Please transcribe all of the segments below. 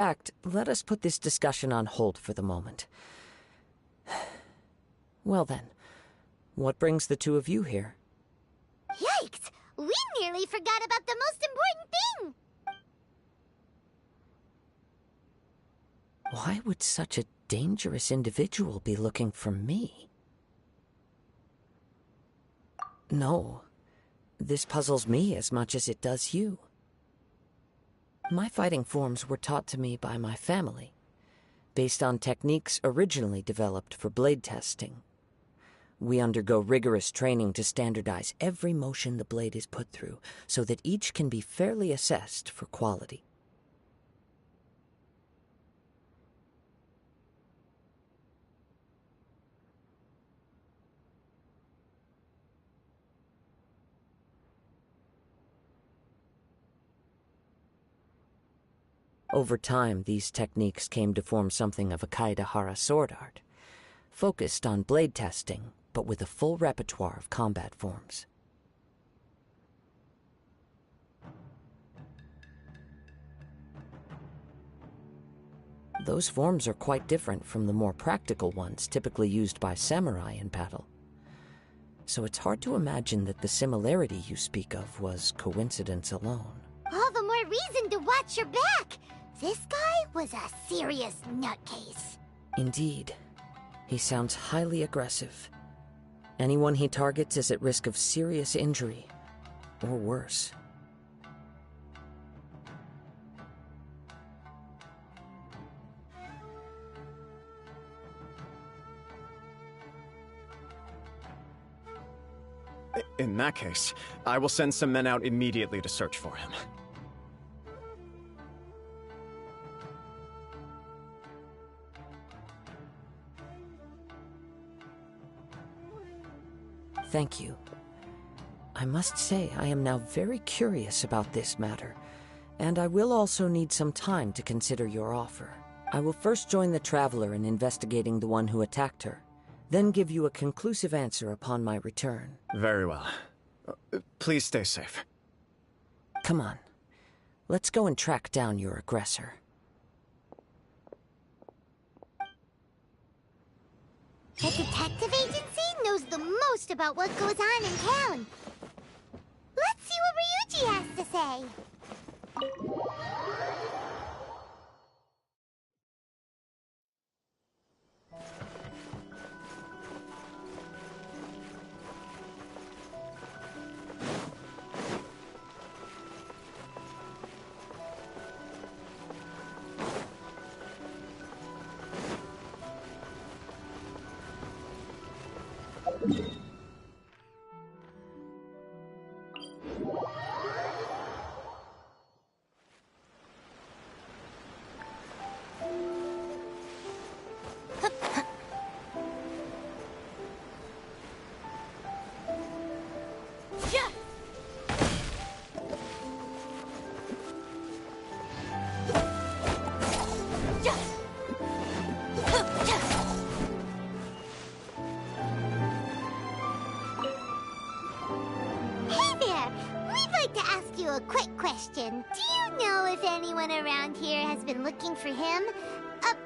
fact, let us put this discussion on hold for the moment. Well then, what brings the two of you here? Yikes! We nearly forgot about the most important thing! Why would such a dangerous individual be looking for me? No, this puzzles me as much as it does you. My fighting forms were taught to me by my family, based on techniques originally developed for blade testing. We undergo rigorous training to standardize every motion the blade is put through, so that each can be fairly assessed for quality. Over time, these techniques came to form something of a Kaedehara sword art, focused on blade testing, but with a full repertoire of combat forms. Those forms are quite different from the more practical ones typically used by samurai in battle. So it's hard to imagine that the similarity you speak of was coincidence alone. All the more reason to watch your back! This guy was a serious nutcase. Indeed. He sounds highly aggressive. Anyone he targets is at risk of serious injury, or worse. In that case, I will send some men out immediately to search for him. Thank you. I must say I am now very curious about this matter, and I will also need some time to consider your offer. I will first join the Traveler in investigating the one who attacked her, then give you a conclusive answer upon my return. Very well. Please stay safe. Come on. Let's go and track down your aggressor. The detective agency knows the most about what goes on in town. Let's see what Ryuji has to say. A quick question. Do you know if anyone around here has been looking for him?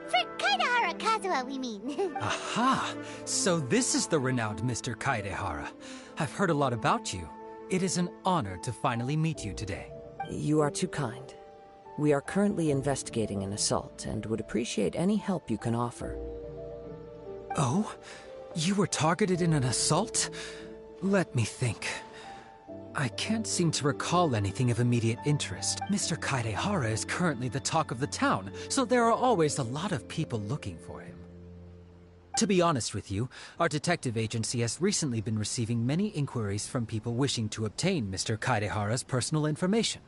For Kaedehara Kazuha, we mean. Aha! So this is the renowned Mr. Kaedehara. I've heard a lot about you. It is an honor to finally meet you today. You are too kind. We are currently investigating an assault and would appreciate any help you can offer. Oh? You were targeted in an assault? Let me think. I can't seem to recall anything of immediate interest. Mr. Kaedehara is currently the talk of the town, so there are always a lot of people looking for him. To be honest with you, our detective agency has recently been receiving many inquiries from people wishing to obtain Mr. Kaedehara's personal information.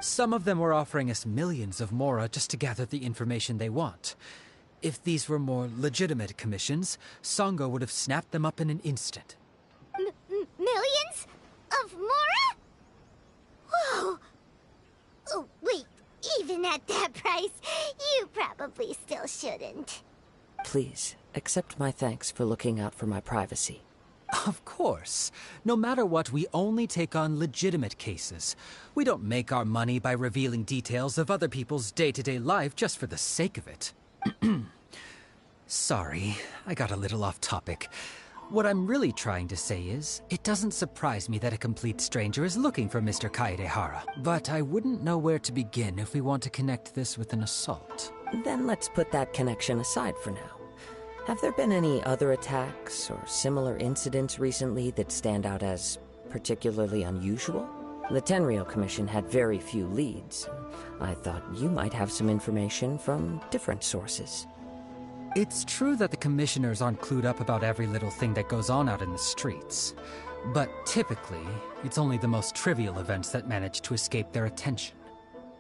Some of them were offering us millions of mora just to gather the information they want. If these were more legitimate commissions, Sango would have snapped them up in an instant. Millions? Of mora? Whoa! Oh, wait, even at that price, you probably still shouldn't. Please, accept my thanks for looking out for my privacy. Of course. No matter what, we only take on legitimate cases. We don't make our money by revealing details of other people's day-to-day life just for the sake of it. Sorry, I got a little off topic. What I'm really trying to say is, it doesn't surprise me that a complete stranger is looking for Mr. Kaedehara, but I wouldn't know where to begin if we want to connect this with an assault. Then let's put that connection aside for now. Have there been any other attacks or similar incidents recently that stand out as particularly unusual? The Tenryou Commission had very few leads. I thought you might have some information from different sources. It's true that the commissioners aren't clued up about every little thing that goes on out in the streets. But typically, it's only the most trivial events that manage to escape their attention.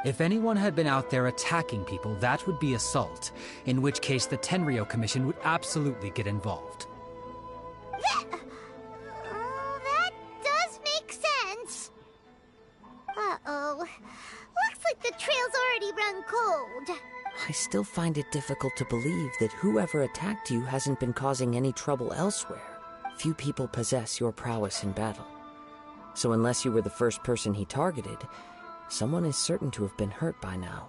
If anyone had been out there attacking people, that would be assault, in which case the Tenryou Commission would absolutely get involved. That does make sense. Uh-oh. Looks like the trail's already run cold. I still find it difficult to believe that whoever attacked you hasn't been causing any trouble elsewhere. Few people possess your prowess in battle. So unless you were the first person he targeted, someone is certain to have been hurt by now.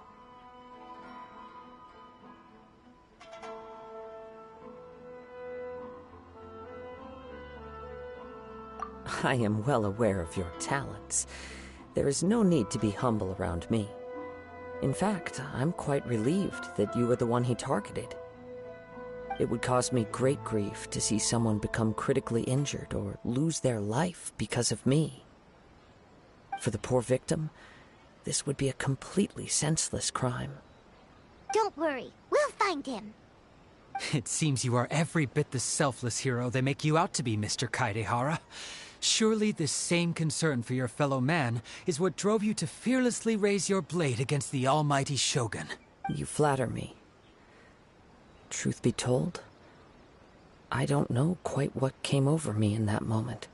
I am well aware of your talents. There is no need to be humble around me. In fact, I'm quite relieved that you were the one he targeted. It would cause me great grief to see someone become critically injured or lose their life because of me. For the poor victim, this would be a completely senseless crime. Don't worry, we'll find him. It seems you are every bit the selfless hero they make you out to be, Mr. Kaedehara. Surely this same concern for your fellow man is what drove you to fearlessly raise your blade against the almighty Shogun. You flatter me. Truth be told, I don't know quite what came over me in that moment.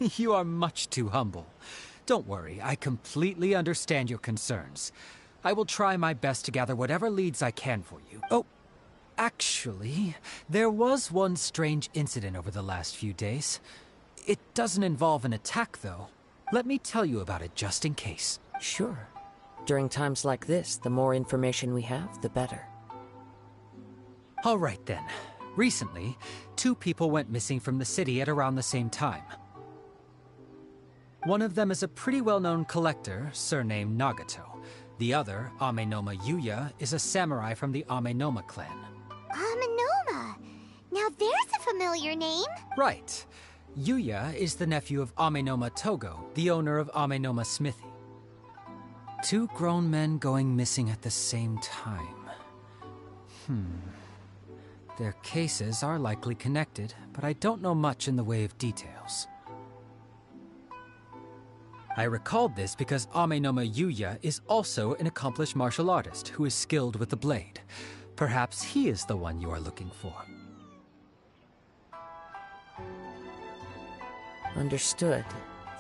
You are much too humble. Don't worry, I completely understand your concerns. I will try my best to gather whatever leads I can for you. Oh, actually, there was one strange incident over the last few days. It doesn't involve an attack, though. Let me tell you about it just in case. Sure. During times like this, the more information we have, the better. All right, then. Recently, 2 people went missing from the city at around the same time. One of them is a pretty well-known collector, surnamed Nagato. The other, Amenoma Yuya, is a samurai from the Amenoma clan. Amenoma! Now there's a familiar name. Right. Yuya is the nephew of Amenoma Togo, the owner of Amenoma Smithy. 2 grown men going missing at the same time. Their cases are likely connected, but I don't know much in the way of details. I recalled this because Amenoma Yuya is also an accomplished martial artist who is skilled with the blade. Perhaps he is the one you are looking for. Understood,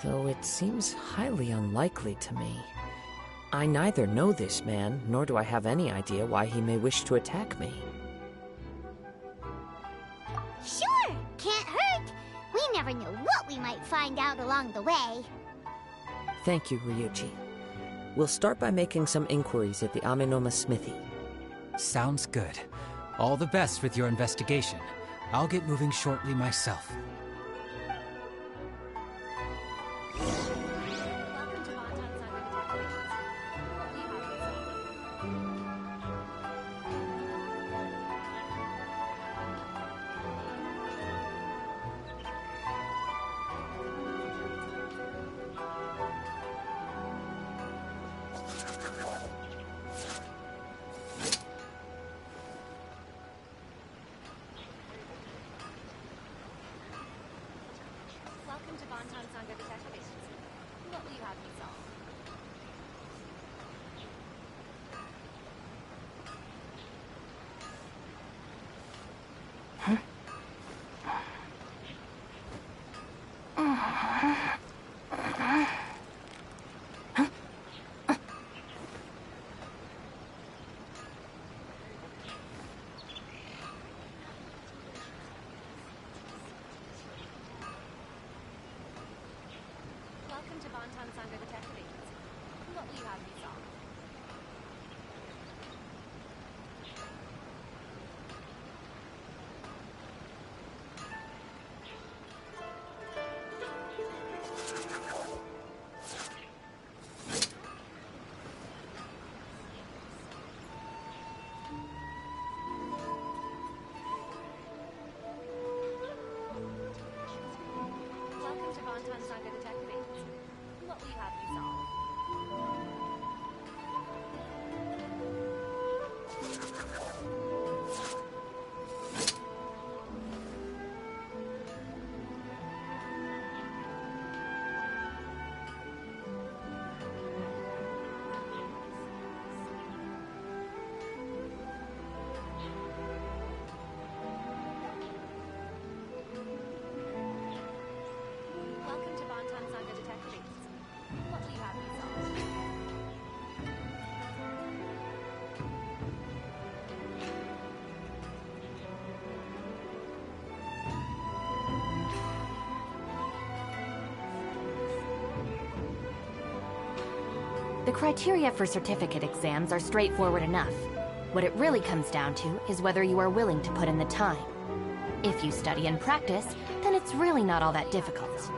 though it seems highly unlikely to me. I neither know this man, nor do I have any idea why he may wish to attack me. Sure, can't hurt. We never know what we might find out along the way. Thank you, Ryuji. We'll start by making some inquiries at the Amenoma Smithy. Sounds good. All the best with your investigation. I'll get moving shortly myself. criteria for certificate exams are straightforward enough. What it really comes down to is whether you are willing to put in the time. If you study and practice, then it's really not all that difficult.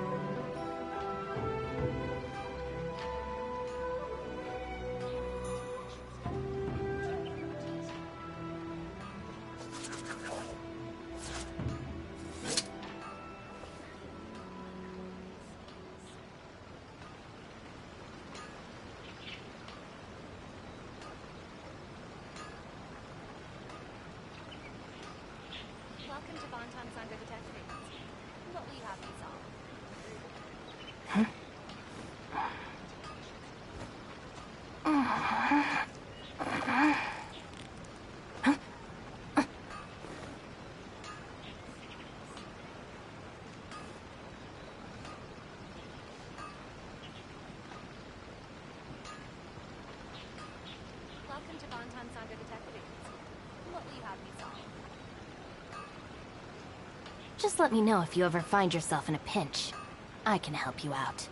Just let me know if you ever find yourself in a pinch. I can help you out.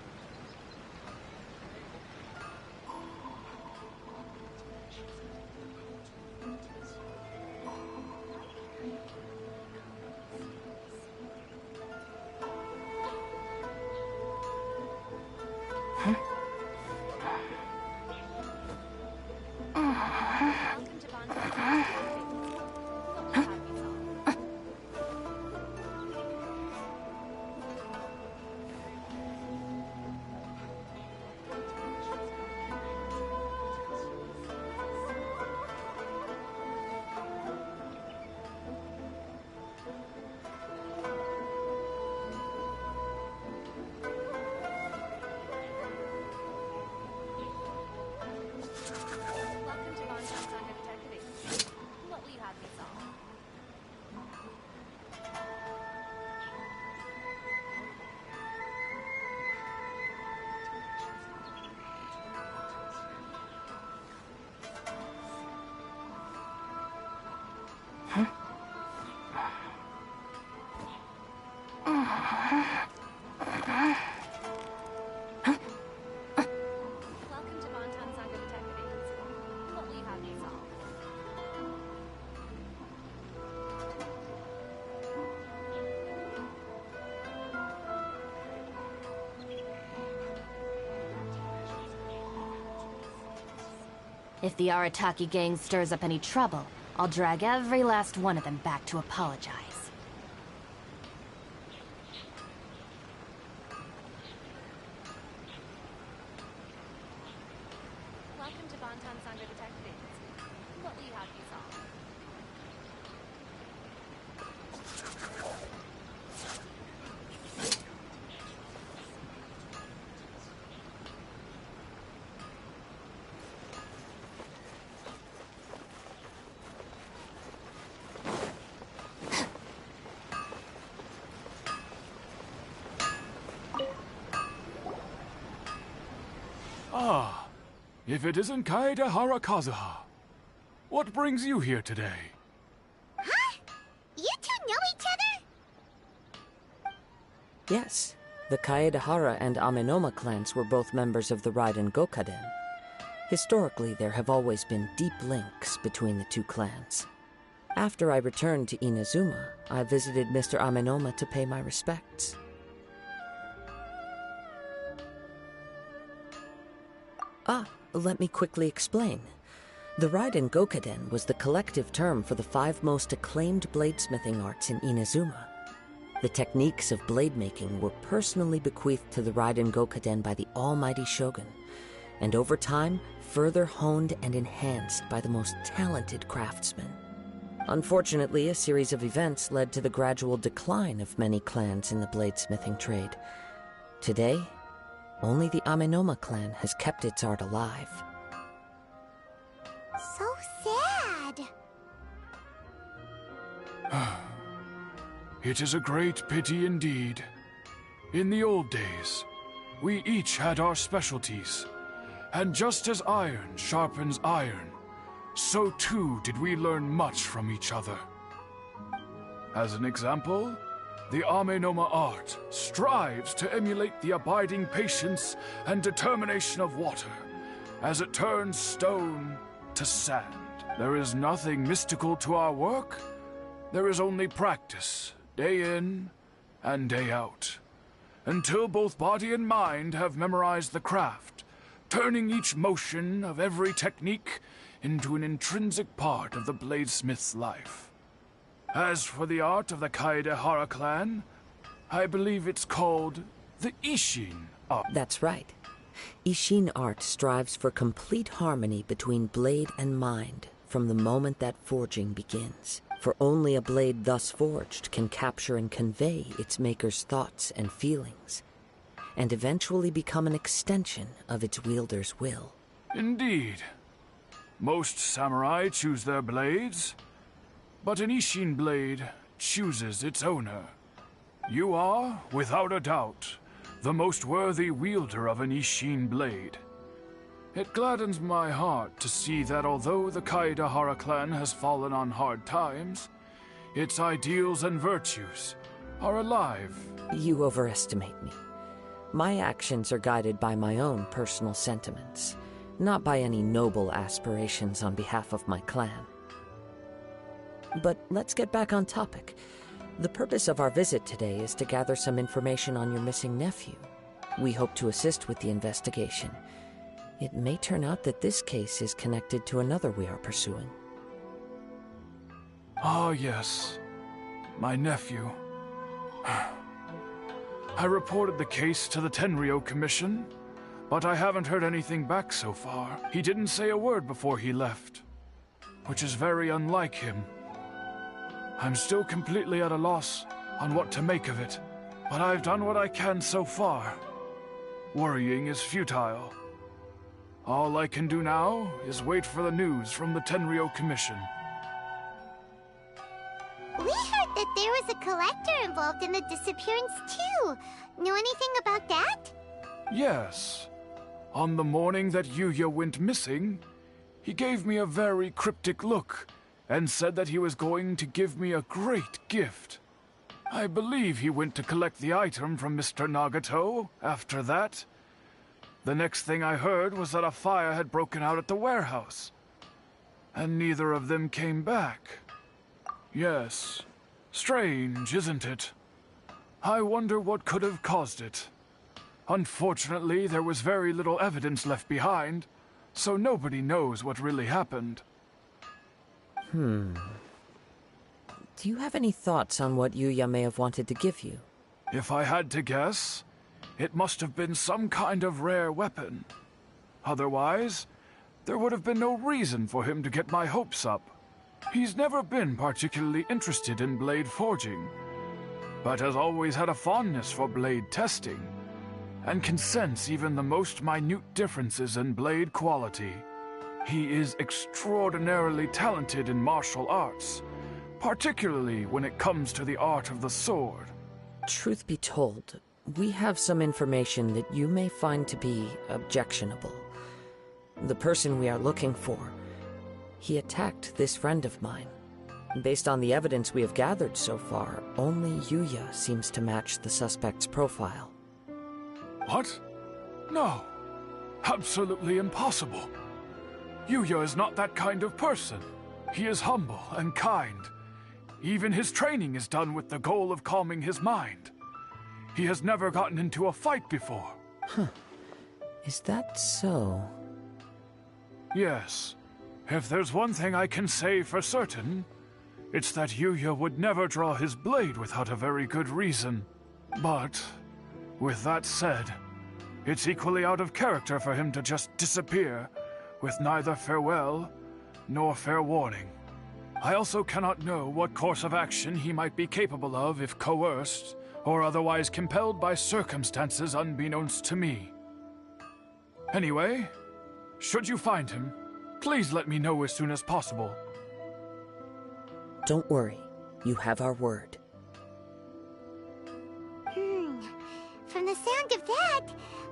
If the Arataki gang stirs up any trouble, I'll drag every last one of them back to apologize. Ah, if it isn't Kaedehara Kazuha. What brings you here today? Huh? You two know each other? Yes, the Kaedehara and Amenoma clans were both members of the Raiden Gokaden. Historically, there have always been deep links between the two clans. After I returned to Inazuma, I visited Mr. Amenoma to pay my respects. Let me quickly explain. The Raiden Gokaden was the collective term for the 5 most acclaimed bladesmithing arts in Inazuma. The techniques of blade making were personally bequeathed to the Raiden Gokaden by the almighty Shogun, and over time, further honed and enhanced by the most talented craftsmen. Unfortunately, a series of events led to the gradual decline of many clans in the bladesmithing trade. Today, only the Amenoma clan has kept its art alive. So sad. It is a great pity indeed. In the old days, we each had our specialties. And just as iron sharpens iron, so too did we learn much from each other. As an example, the Amenoma art strives to emulate the abiding patience and determination of water, as it turns stone to sand. There is nothing mystical to our work. There is only practice, day in and day out, until both body and mind have memorized the craft, turning each motion of every technique into an intrinsic part of the bladesmith's life. As for the art of the Kaedehara clan, I believe it's called the Ishin art. That's right. Ishin art strives for complete harmony between blade and mind from the moment that forging begins. For only a blade thus forged can capture and convey its maker's thoughts and feelings, and eventually become an extension of its wielder's will. Indeed. Most samurai choose their blades, but an Ishin blade chooses its owner. You are, without a doubt, the most worthy wielder of an Ishin blade. It gladdens my heart to see that although the Kaedehara clan has fallen on hard times, its ideals and virtues are alive. You overestimate me. My actions are guided by my own personal sentiments, not by any noble aspirations on behalf of my clan. But let's get back on topic. The purpose of our visit today is to gather some information on your missing nephew. We hope to assist with the investigation. It may turn out that this case is connected to another we are pursuing. Ah, yes. My nephew. I reported the case to the Tenryo Commission, but I haven't heard anything back so far. He didn't say a word before he left, which is very unlike him. I'm still completely at a loss on what to make of it, but I've done what I can so far. Worrying is futile. All I can do now is wait for the news from the Tenryo Commission. We heard that there was a collector involved in the disappearance too. Know anything about that? Yes. On the morning that Yuya went missing, he gave me a very cryptic look and said that he was going to give me a great gift. I believe he went to collect the item from Mr. Nagato after that. The next thing I heard was that a fire had broken out at the warehouse, and neither of them came back. Yes, strange, isn't it? I wonder what could have caused it. Unfortunately, there was very little evidence left behind, so nobody knows what really happened. Do you have any thoughts on what Yuya may have wanted to give you? If I had to guess, it must have been some kind of rare weapon. Otherwise, there would have been no reason for him to get my hopes up. He's never been particularly interested in blade forging, but has always had a fondness for blade testing, and can sense even the most minute differences in blade quality. He is extraordinarily talented in martial arts, particularly when it comes to the art of the sword. Truth be told, we have some information that you may find to be objectionable. The person we are looking for, he attacked this friend of mine. Based on the evidence we have gathered so far, only Yuya seems to match the suspect's profile. What? No. Absolutely impossible. Yuya is not that kind of person. He is humble and kind. Even his training is done with the goal of calming his mind. He has never gotten into a fight before. Is that so? Yes. If there's one thing I can say for certain, it's that Yuya would never draw his blade without a very good reason. But, with that said, it's equally out of character for him to just disappear, with neither farewell nor fair warning. I also cannot know what course of action he might be capable of if coerced, or otherwise compelled by circumstances unbeknownst to me. Anyway, should you find him, please let me know as soon as possible. Don't worry. You have our word. From the sound of that,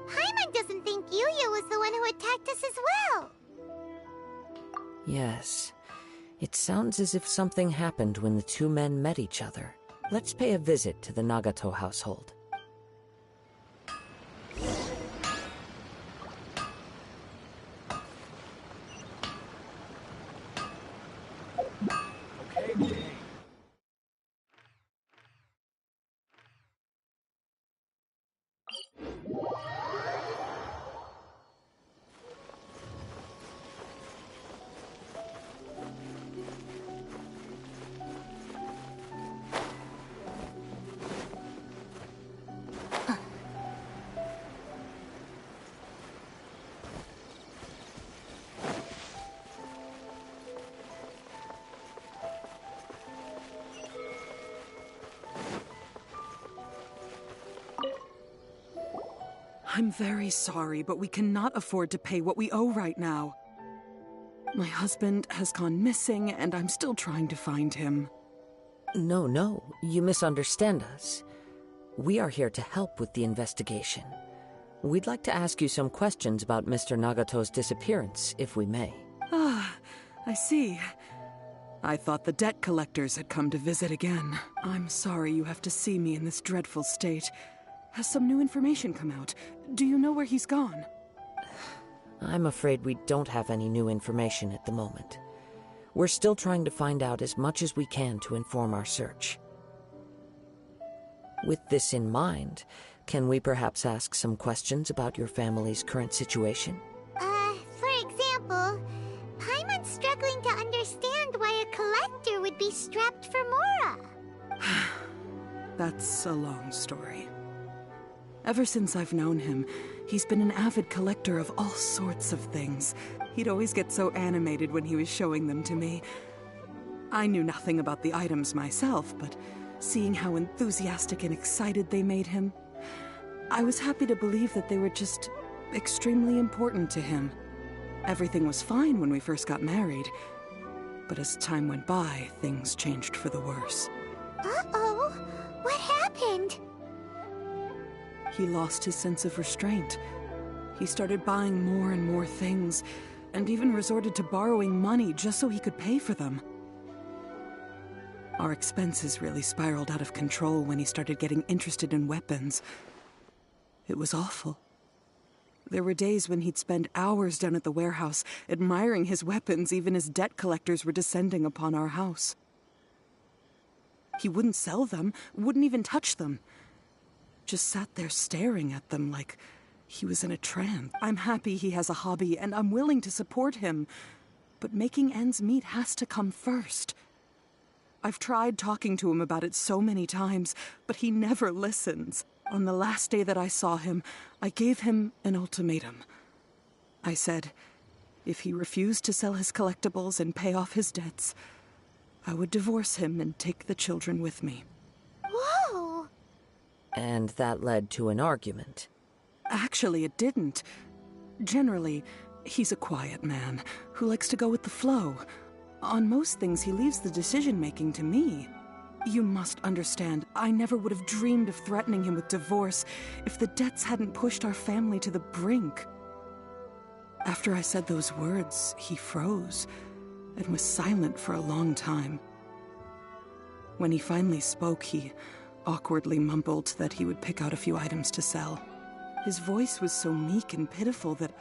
Paimon doesn't think Yuya was the one who attacked us as well. Yes. It sounds as if something happened when the two men met each other. Let's pay a visit to the Nagato household. I'm very sorry, but we cannot afford to pay what we owe right now. My husband has gone missing, and I'm still trying to find him. No, you misunderstand us. We are here to help with the investigation. We'd like to ask you some questions about Mr. Nagato's disappearance, if we may. Ah, I see. I thought the debt collectors had come to visit again. I'm sorry you have to see me in this dreadful state. Has some new information come out? Do you know where he's gone? I'm afraid we don't have any new information at the moment. We're still trying to find out as much as we can to inform our search. With this in mind, can we perhaps ask some questions about your family's current situation? For example, Paimon's struggling to understand why a collector would be strapped for Mora. That's a long story. Ever since I've known him, he's been an avid collector of all sorts of things. He'd always get so animated when he was showing them to me. I knew nothing about the items myself, but seeing how enthusiastic and excited they made him, I was happy to believe that they were just extremely important to him. Everything was fine when we first got married, but as time went by, things changed for the worse. Uh-oh, what happened? He lost his sense of restraint. He started buying more and more things, and even resorted to borrowing money just so he could pay for them. Our expenses really spiraled out of control when he started getting interested in weapons. It was awful. There were days when he'd spend hours down at the warehouse, admiring his weapons even as debt collectors were descending upon our house. He wouldn't sell them, wouldn't even touch them. Just sat there staring at them like he was in a trance. I'm happy he has a hobby, and I'm willing to support him. But making ends meet has to come first. I've tried talking to him about it so many times, but he never listens. On the last day that I saw him, I gave him an ultimatum. I said, if he refused to sell his collectibles and pay off his debts, I would divorce him and take the children with me. Whoa! And that led to an argument. Actually, it didn't. Generally, he's a quiet man who likes to go with the flow. On most things, he leaves the decision-making to me. You must understand, I never would have dreamed of threatening him with divorce if the debts hadn't pushed our family to the brink. After I said those words, he froze and was silent for a long time. When he finally spoke, he awkwardly mumbled that he would pick out a few items to sell. His voice was so meek and pitiful that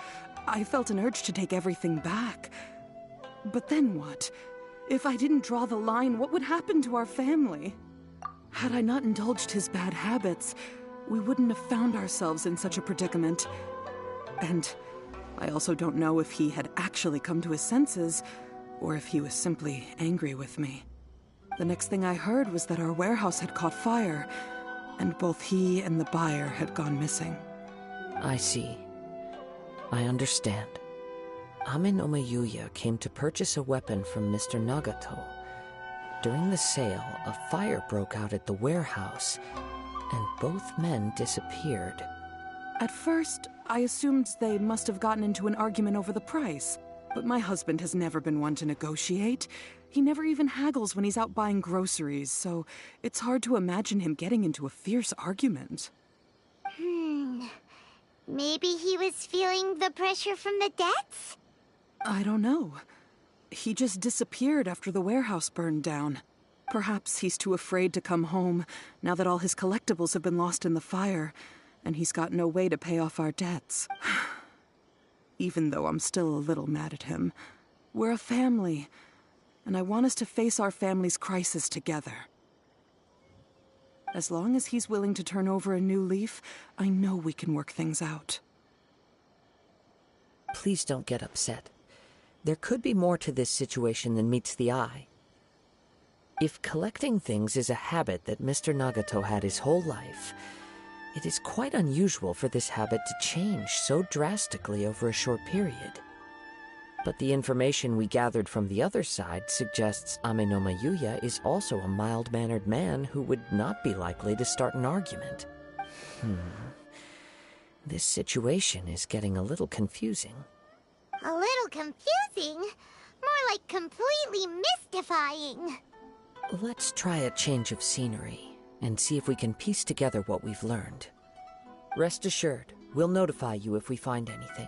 I felt an urge to take everything back. But then what? If I didn't draw the line, what would happen to our family? Had I not indulged his bad habits, we wouldn't have found ourselves in such a predicament. And I also don't know if he had actually come to his senses, or if he was simply angry with me. The next thing I heard was that our warehouse had caught fire, and both he and the buyer had gone missing. I see. I understand. Ame no Mayuya came to purchase a weapon from Mr. Nagato. During the sale, a fire broke out at the warehouse, and both men disappeared. At first, I assumed they must have gotten into an argument over the price. But my husband has never been one to negotiate. He never even haggles when he's out buying groceries, so it's hard to imagine him getting into a fierce argument. Maybe he was feeling the pressure from the debts? I don't know. He just disappeared after the warehouse burned down. Perhaps he's too afraid to come home now that all his collectibles have been lost in the fire, and he's got no way to pay off our debts. Even though I'm still a little mad at him, we're a family, and I want us to face our family's crisis together. As long as he's willing to turn over a new leaf, I know we can work things out. Please don't get upset. There could be more to this situation than meets the eye. If collecting things is a habit that Mr. Nagato had his whole life, it is quite unusual for this habit to change so drastically over a short period. But the information we gathered from the other side suggests Ame no Mayuya is also a mild-mannered man who would not be likely to start an argument. This situation is getting a little confusing. A little confusing? More like completely mystifying. Let's try a change of scenery and see if we can piece together what we've learned. Rest assured, we'll notify you if we find anything.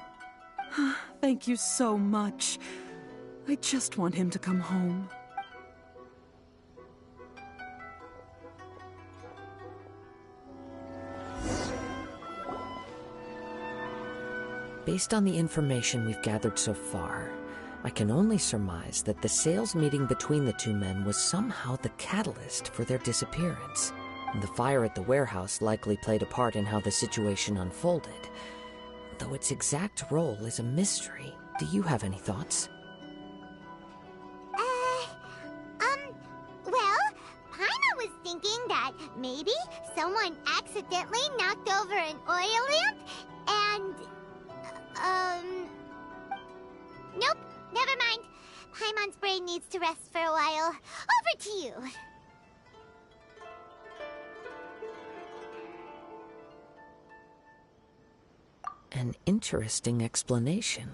Thank you so much. I just want him to come home. Based on the information we've gathered so far, I can only surmise that the sales meeting between the two men was somehow the catalyst for their disappearance. The fire at the warehouse likely played a part in how the situation unfolded, though its exact role is a mystery. Do you have any thoughts? Well, Paimon was thinking that maybe someone accidentally knocked over an oil lamp and, nope, never mind. Paimon's brain needs to rest for a while. Over to you. An interesting explanation.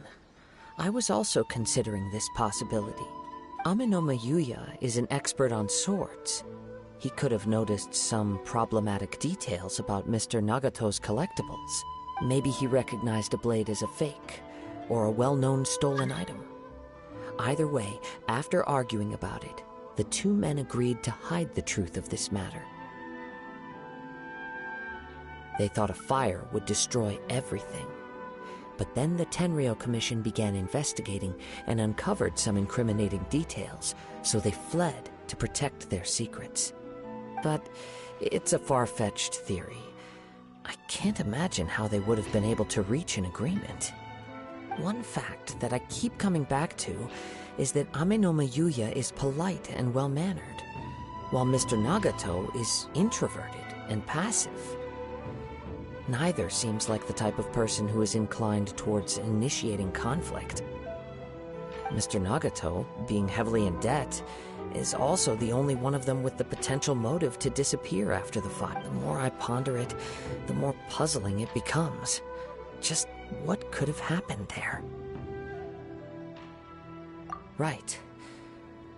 I was also considering this possibility. Amenoma Yuya is an expert on swords. He could have noticed some problematic details about Mr. Nagato's collectibles. Maybe he recognized a blade as a fake, or a well-known stolen item. Either way, after arguing about it, the two men agreed to hide the truth of this matter. They thought a fire would destroy everything. But then the Tenryou Commission began investigating and uncovered some incriminating details, so they fled to protect their secrets. But it's a far-fetched theory. I can't imagine how they would have been able to reach an agreement. One fact that I keep coming back to is that Amenoma Yuya is polite and well-mannered, while Mr. Nagato is introverted and passive. Neither seems like the type of person who is inclined towards initiating conflict. Mr. Nagato, being heavily in debt, is also the only one of them with the potential motive to disappear after the fight. The more I ponder it, the more puzzling it becomes. Just what could have happened there? Right.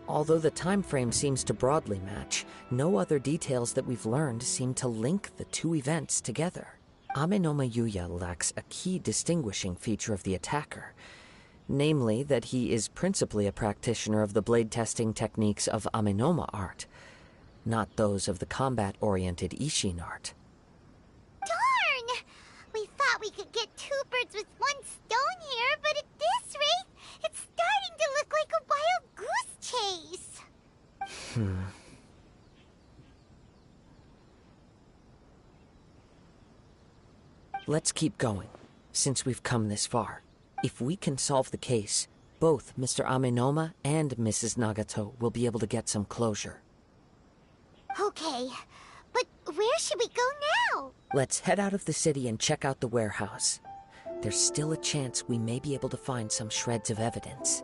Although the time frame seems to broadly match, no other details that we've learned seem to link the two events together. Amenoma Yuya lacks a key distinguishing feature of the attacker, namely that he is principally a practitioner of the blade testing techniques of Amenoma art, not those of the combat-oriented Ishin art. Darn! We thought we could get two birds with one stone here, but at this rate, it's starting to look like a wild goose chase. Let's keep going, since we've come this far. If we can solve the case, both Mr. Amenoma and Mrs. Nagato will be able to get some closure. Okay, but where should we go now? Let's head out of the city and check out the warehouse. There's still a chance we may be able to find some shreds of evidence.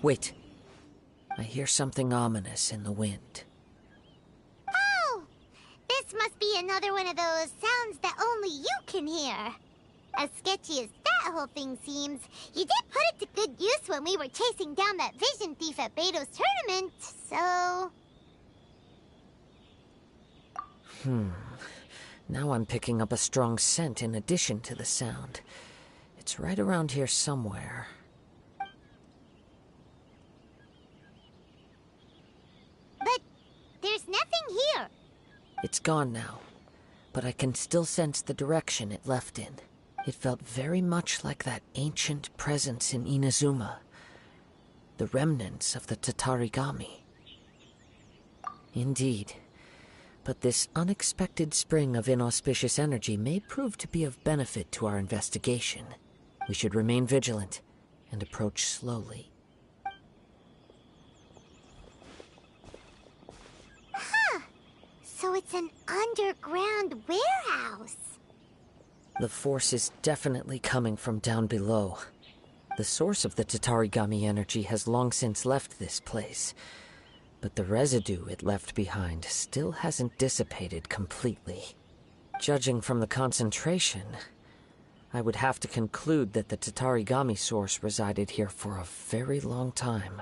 Wait. I hear something ominous in the wind. Oh! This must be another one of those sounds that only you can hear. As sketchy as that whole thing seems, you did put it to good use when we were chasing down that vision thief at Beto's tournament, so... Now I'm picking up a strong scent in addition to the sound. It's right around here somewhere. But there's nothing here. It's gone now, but I can still sense the direction it left in. It felt very much like that ancient presence in Inazuma, the remnants of the Tatarigami. Indeed, but this unexpected spring of inauspicious energy may prove to be of benefit to our investigation. We should remain vigilant and approach slowly. Huh. So it's an underground warehouse. The force is definitely coming from down below. The source of the Tatarigami energy has long since left this place, but the residue it left behind still hasn't dissipated completely. Judging from the concentration, I would have to conclude that the Tatarigami source resided here for a very long time.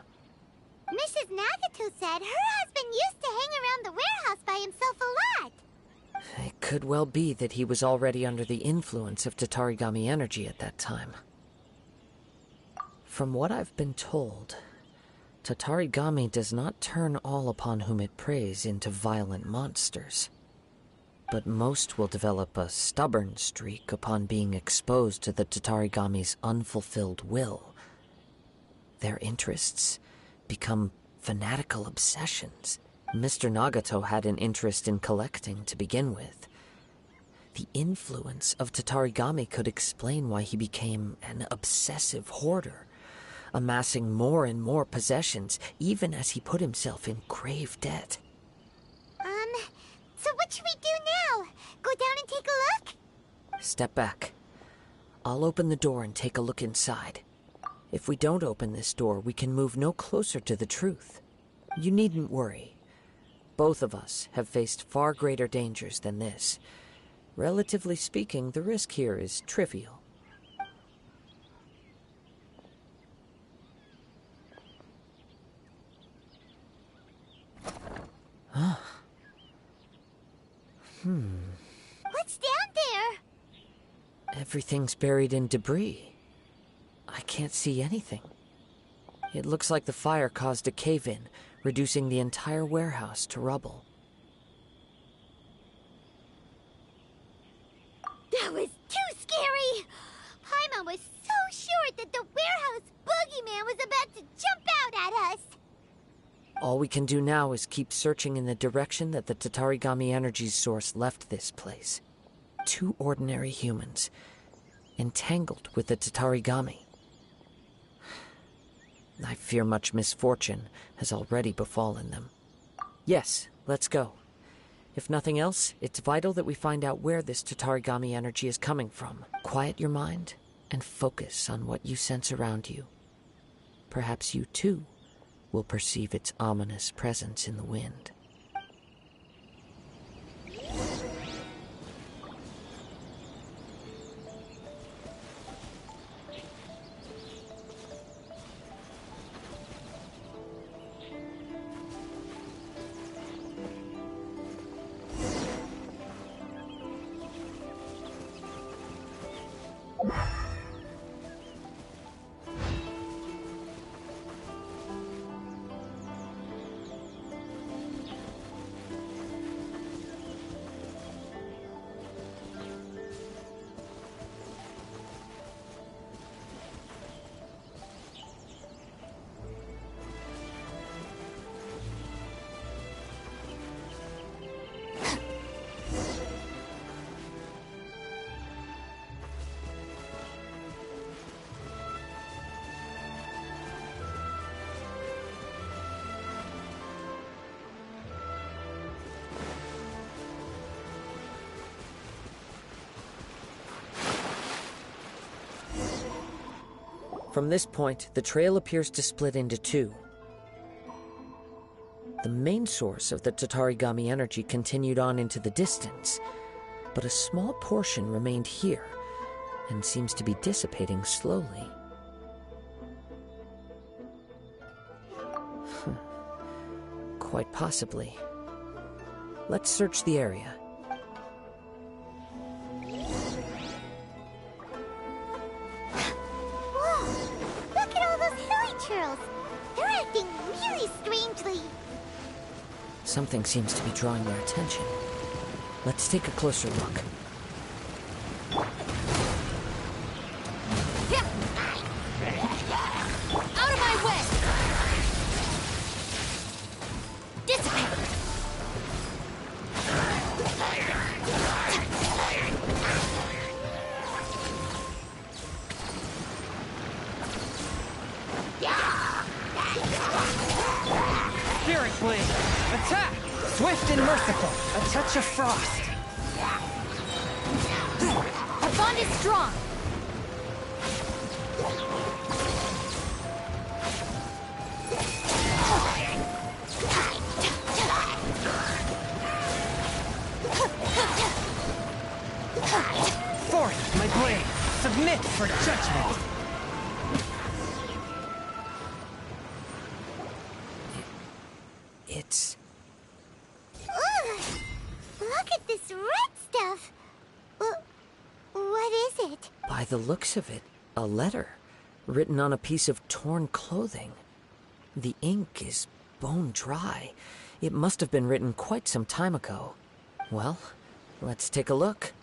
Mrs. Nagato said her husband used to hang around the warehouse by himself a lot. It could well be that he was already under the influence of Tatarigami energy at that time. From what I've been told, Tatarigami does not turn all upon whom it preys into violent monsters. But most will develop a stubborn streak upon being exposed to the Tatarigami's unfulfilled will. Their interests become fanatical obsessions. Mr. Nagato had an interest in collecting to begin with. The influence of Tatarigami could explain why he became an obsessive hoarder, amassing more and more possessions, even as he put himself in grave debt. So what should we do now? Go down and take a look? Step back. I'll open the door and take a look inside. If we don't open this door, we can move no closer to the truth. You needn't worry. Both of us have faced far greater dangers than this. Relatively speaking, the risk here is trivial. What's down there? Everything's buried in debris. I can't see anything. It looks like the fire caused a cave-in, reducing the entire warehouse to rubble. That was too scary! Paimon was so sure that the warehouse boogeyman was about to jump out at us! All we can do now is keep searching in the direction that the Tatarigami energy source left this place. 2 ordinary humans, entangled with the Tatarigami. I fear much misfortune has already befallen them. Yes, let's go. If nothing else, it's vital that we find out where this Tatarigami energy is coming from. Quiet your mind and focus on what you sense around you. Perhaps you, too, will perceive its ominous presence in the wind. From this point, the trail appears to split into 2. The main source of the Tatarigami energy continued on into the distance, but a small portion remained here and seems to be dissipating slowly. Quite possibly. Let's search the area. They're acting really strangely. Something seems to be drawing their attention. Let's take a closer look. Out of my way! Dissipate! Spirit Blade! Attack! Swift and merciful, a touch of frost. Our bond is strong. Forth, my blade. Submit for judgment. It's... Ugh! Look at this red stuff! What is it? By the looks of it, a letter written on a piece of torn clothing. The ink is bone dry. It must have been written quite some time ago. Well, let's take a look.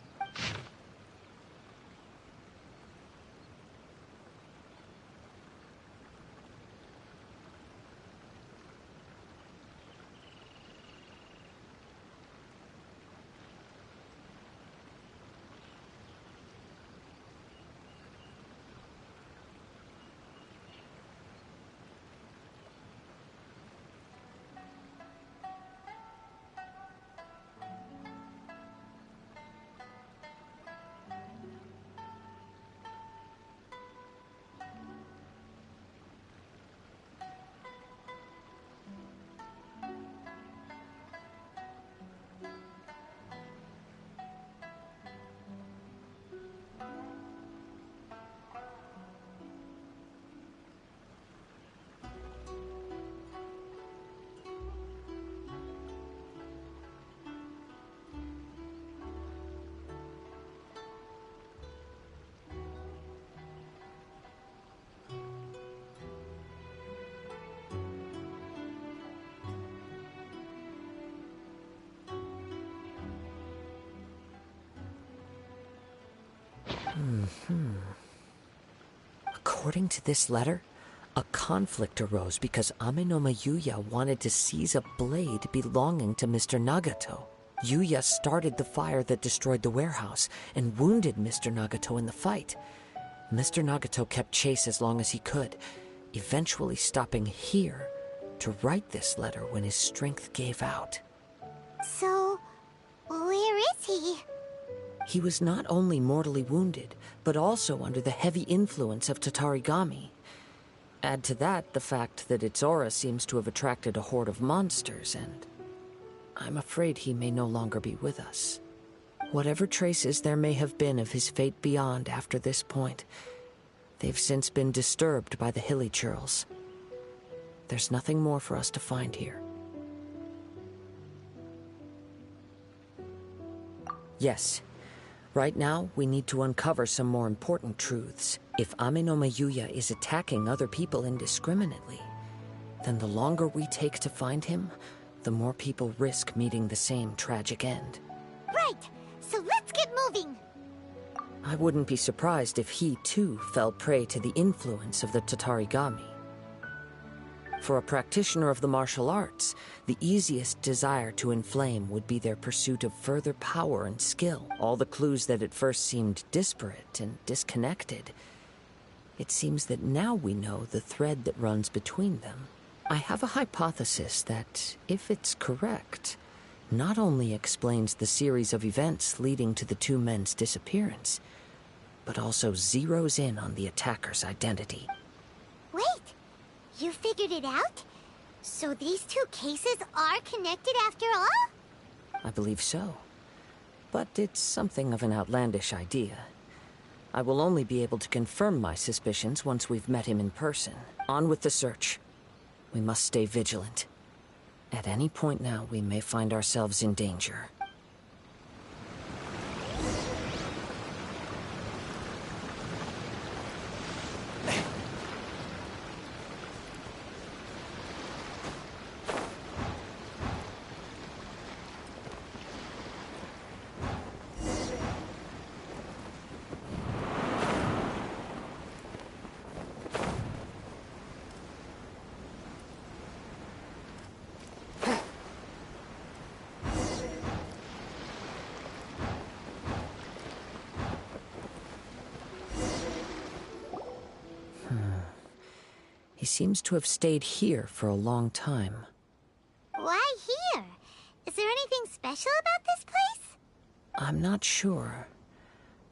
According to this letter, a conflict arose because Amenoma Yuya wanted to seize a blade belonging to Mr. Nagato. Yuya started the fire that destroyed the warehouse and wounded Mr. Nagato in the fight. Mr. Nagato kept chase as long as he could, eventually stopping here to write this letter when his strength gave out. So, where is he? He was not only mortally wounded, but also under the heavy influence of Tatarigami. Add to that the fact that its aura seems to have attracted a horde of monsters, and I'm afraid he may no longer be with us. Whatever traces there may have been of his fate beyond after this point, they've since been disturbed by the hilly churls. There's nothing more for us to find here. Yes. Right now, we need to uncover some more important truths. If Amenoma Yuya is attacking other people indiscriminately, then the longer we take to find him, the more people risk meeting the same tragic end. Right! So let's get moving! I wouldn't be surprised if he, too, fell prey to the influence of the Tatarigami. For a practitioner of the martial arts, the easiest desire to inflame would be their pursuit of further power and skill. All the clues that at first seemed disparate and disconnected. It seems that now we know the thread that runs between them. I have a hypothesis that, if it's correct, not only explains the series of events leading to the two men's disappearance, but also zeroes in on the attacker's identity. Wait! You figured it out? So these two cases are connected after all? I believe so. But it's something of an outlandish idea. I will only be able to confirm my suspicions once we've met him in person. On with the search. We must stay vigilant. At any point now, we may find ourselves in danger. He seems to have stayed here for a long time. Why here? special about this place? I'm not sure.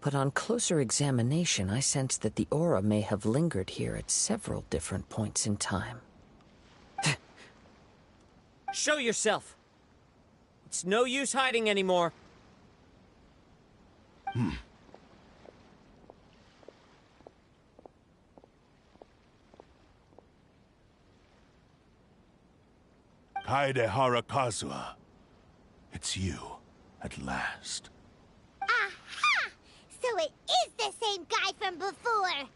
But on closer examination, I sense that the aura may have lingered here at several different points in time. Show yourself! It's no use hiding anymore. Kaedehara Kazuha. It's you, at last. Aha! So it is the same guy from before!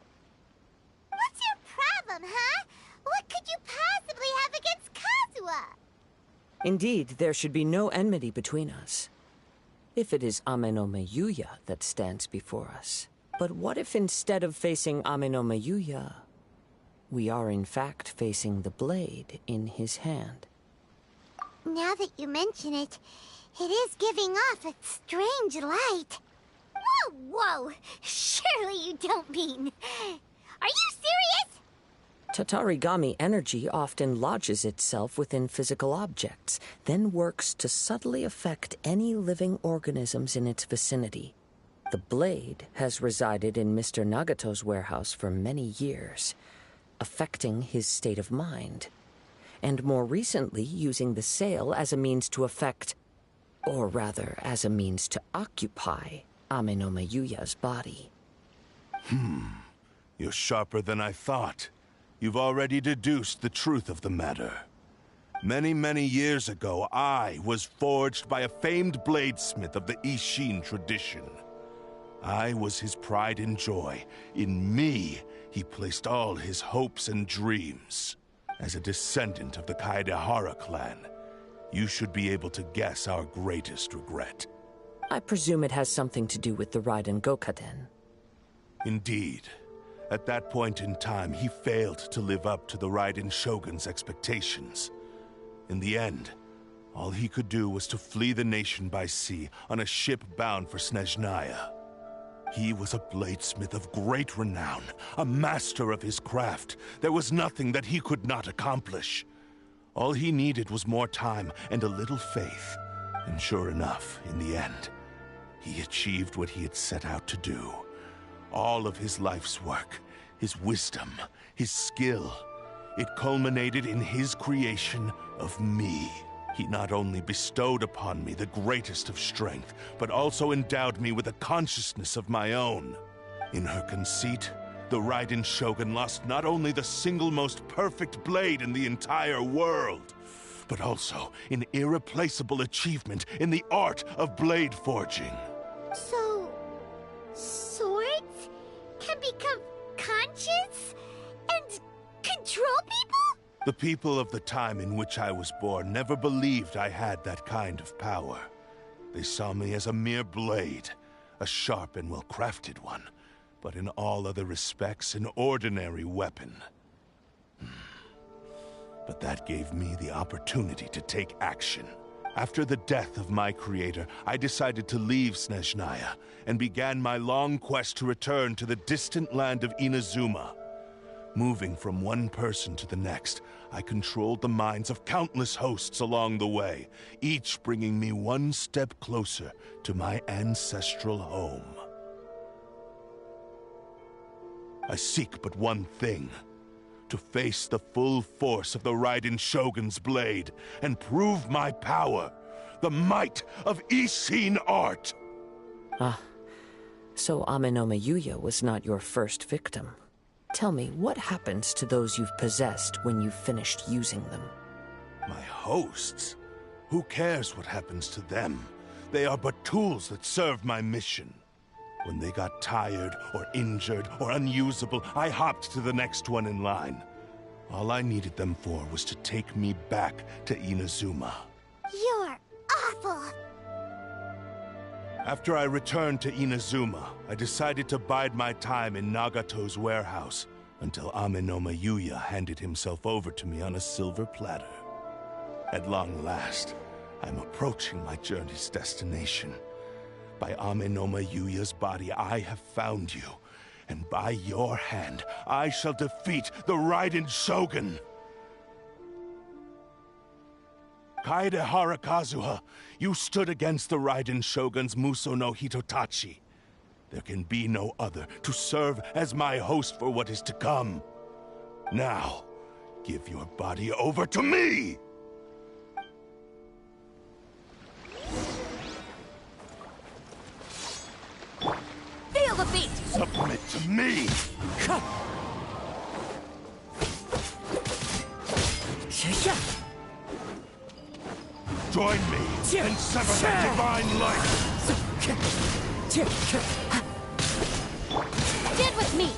What's your problem, huh? What could you possibly have against Kazuha? Indeed, there should be no enmity between us. If it is Ame no Miyuya that stands before us. But what if instead of facing Ame no Miyuya, we are in fact facing the blade in his hand? Now that you mention it, it is giving off a strange light. Whoa, whoa! Surely you don't mean... Are you serious? Tatarigami energy often lodges itself within physical objects, then works to subtly affect any living organisms in its vicinity. The blade has resided in Mr. Nagato's warehouse for many years, affecting his state of mind, and more recently using the sale as a means to affect, or rather as a means to occupy, Ame no Miyuya's body. You're sharper than I thought. You've already deduced the truth of the matter. Many, many years ago, I was forged by a famed bladesmith of the Ishin tradition. I was his pride and joy. In me, he placed all his hopes and dreams. As a descendant of the Kaedehara clan, you should be able to guess our greatest regret. I presume it has something to do with the Raiden Gokaden. Indeed. At that point in time, he failed to live up to the Raiden Shogun's expectations. In the end, all he could do was to flee the nation by sea on a ship bound for Snezhnaya. He was a bladesmith of great renown, a master of his craft. There was nothing that he could not accomplish. All he needed was more time and a little faith. And sure enough, in the end, he achieved what he had set out to do. All of his life's work, his wisdom, his skill, it culminated in his creation of me. He not only bestowed upon me the greatest of strength, but also endowed me with a consciousness of my own. In her conceit, the Raiden Shogun lost not only the single most perfect blade in the entire world, but also an irreplaceable achievement in the art of blade forging. So... swords can become conscious and control people? The people of the time in which I was born never believed I had that kind of power. They saw me as a mere blade, a sharp and well-crafted one, but in all other respects an ordinary weapon. But that gave me the opportunity to take action. After the death of my creator, I decided to leave Snezhnaya and began my long quest to return to the distant land of Inazuma. Moving from one person to the next, I controlled the minds of countless hosts along the way, each bringing me one step closer to my ancestral home. I seek but one thing: to face the full force of the Raiden Shogun's blade and prove my power, the might of Ishin art. So Ame no Miyuya was not your first victim. Tell me, what happens to those you've possessed when you've finished using them? My hosts? Who cares what happens to them? They are but tools that serve my mission. When they got tired, or injured, or unusable, I hopped to the next one in line. All I needed them for was to take me back to Inazuma. You're awful! After I returned to Inazuma, I decided to bide my time in Nagato's warehouse until Ame no Miyuya handed himself over to me on a silver platter. At long last, I'm approaching my journey's destination. By Ame no Miyuya's body, I have found you, and by your hand, I shall defeat the Raiden Shogun! Kaedehara Kazuha, you stood against the Raiden Shogun's Muso no Hitotachi. There can be no other to serve as my host for what is to come. Now, give your body over to me! Feel the beat! Submit to me! Join me and sever that divine light! Stand with me!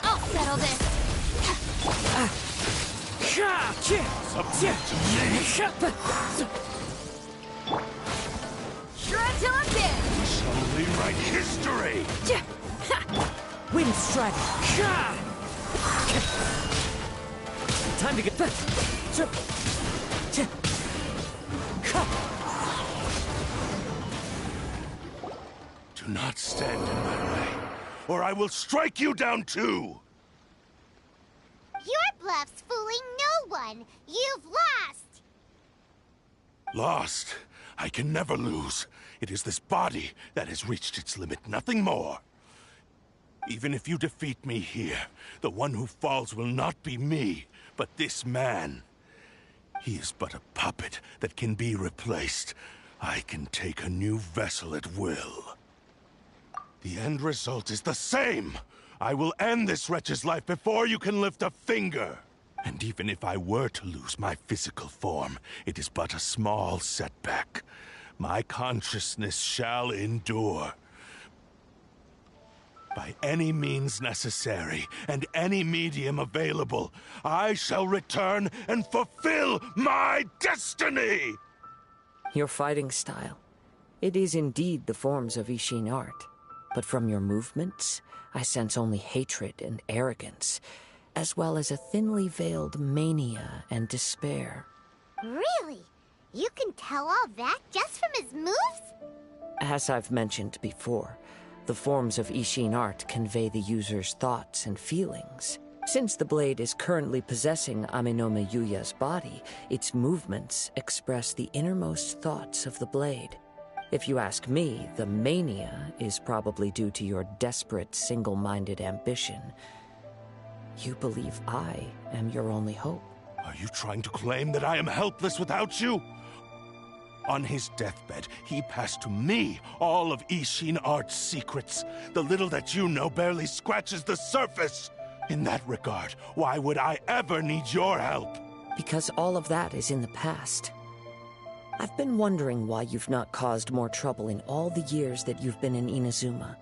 I'll settle this! Submit to me! Sure until I'm dead! We shall rewrite history! Wind Strider! Time to get... Do not stand in my way, or I will strike you down too! Your bluff's fooling no one. You've lost. Lost? I can never lose. It is this body that has reached its limit, nothing more. Even if you defeat me here, the one who falls will not be me, but this man. He is but a puppet that can be replaced. I can take a new vessel at will. The end result is the same! I will end this wretch's life before you can lift a finger! And even if I were to lose my physical form, it is but a small setback. My consciousness shall endure. By any means necessary, and any medium available, I shall return and fulfill my destiny! Your fighting style. It is indeed the forms of Ishin art. But from your movements, I sense only hatred and arrogance, as well as a thinly veiled mania and despair. Really? You can tell all that just from his moves? As I've mentioned before, the forms of Ishin art convey the user's thoughts and feelings. Since the blade is currently possessing Aminome Yuya's body, its movements express the innermost thoughts of the blade. If you ask me, the mania is probably due to your desperate, single-minded ambition. You believe I am your only hope. Are you trying to claim that I am helpless without you? On his deathbed, he passed to me all of Ishin Art's secrets. The little that you know barely scratches the surface. In that regard, why would I ever need your help? Because all of that is in the past. I've been wondering why you've not caused more trouble in all the years that you've been in Inazuma.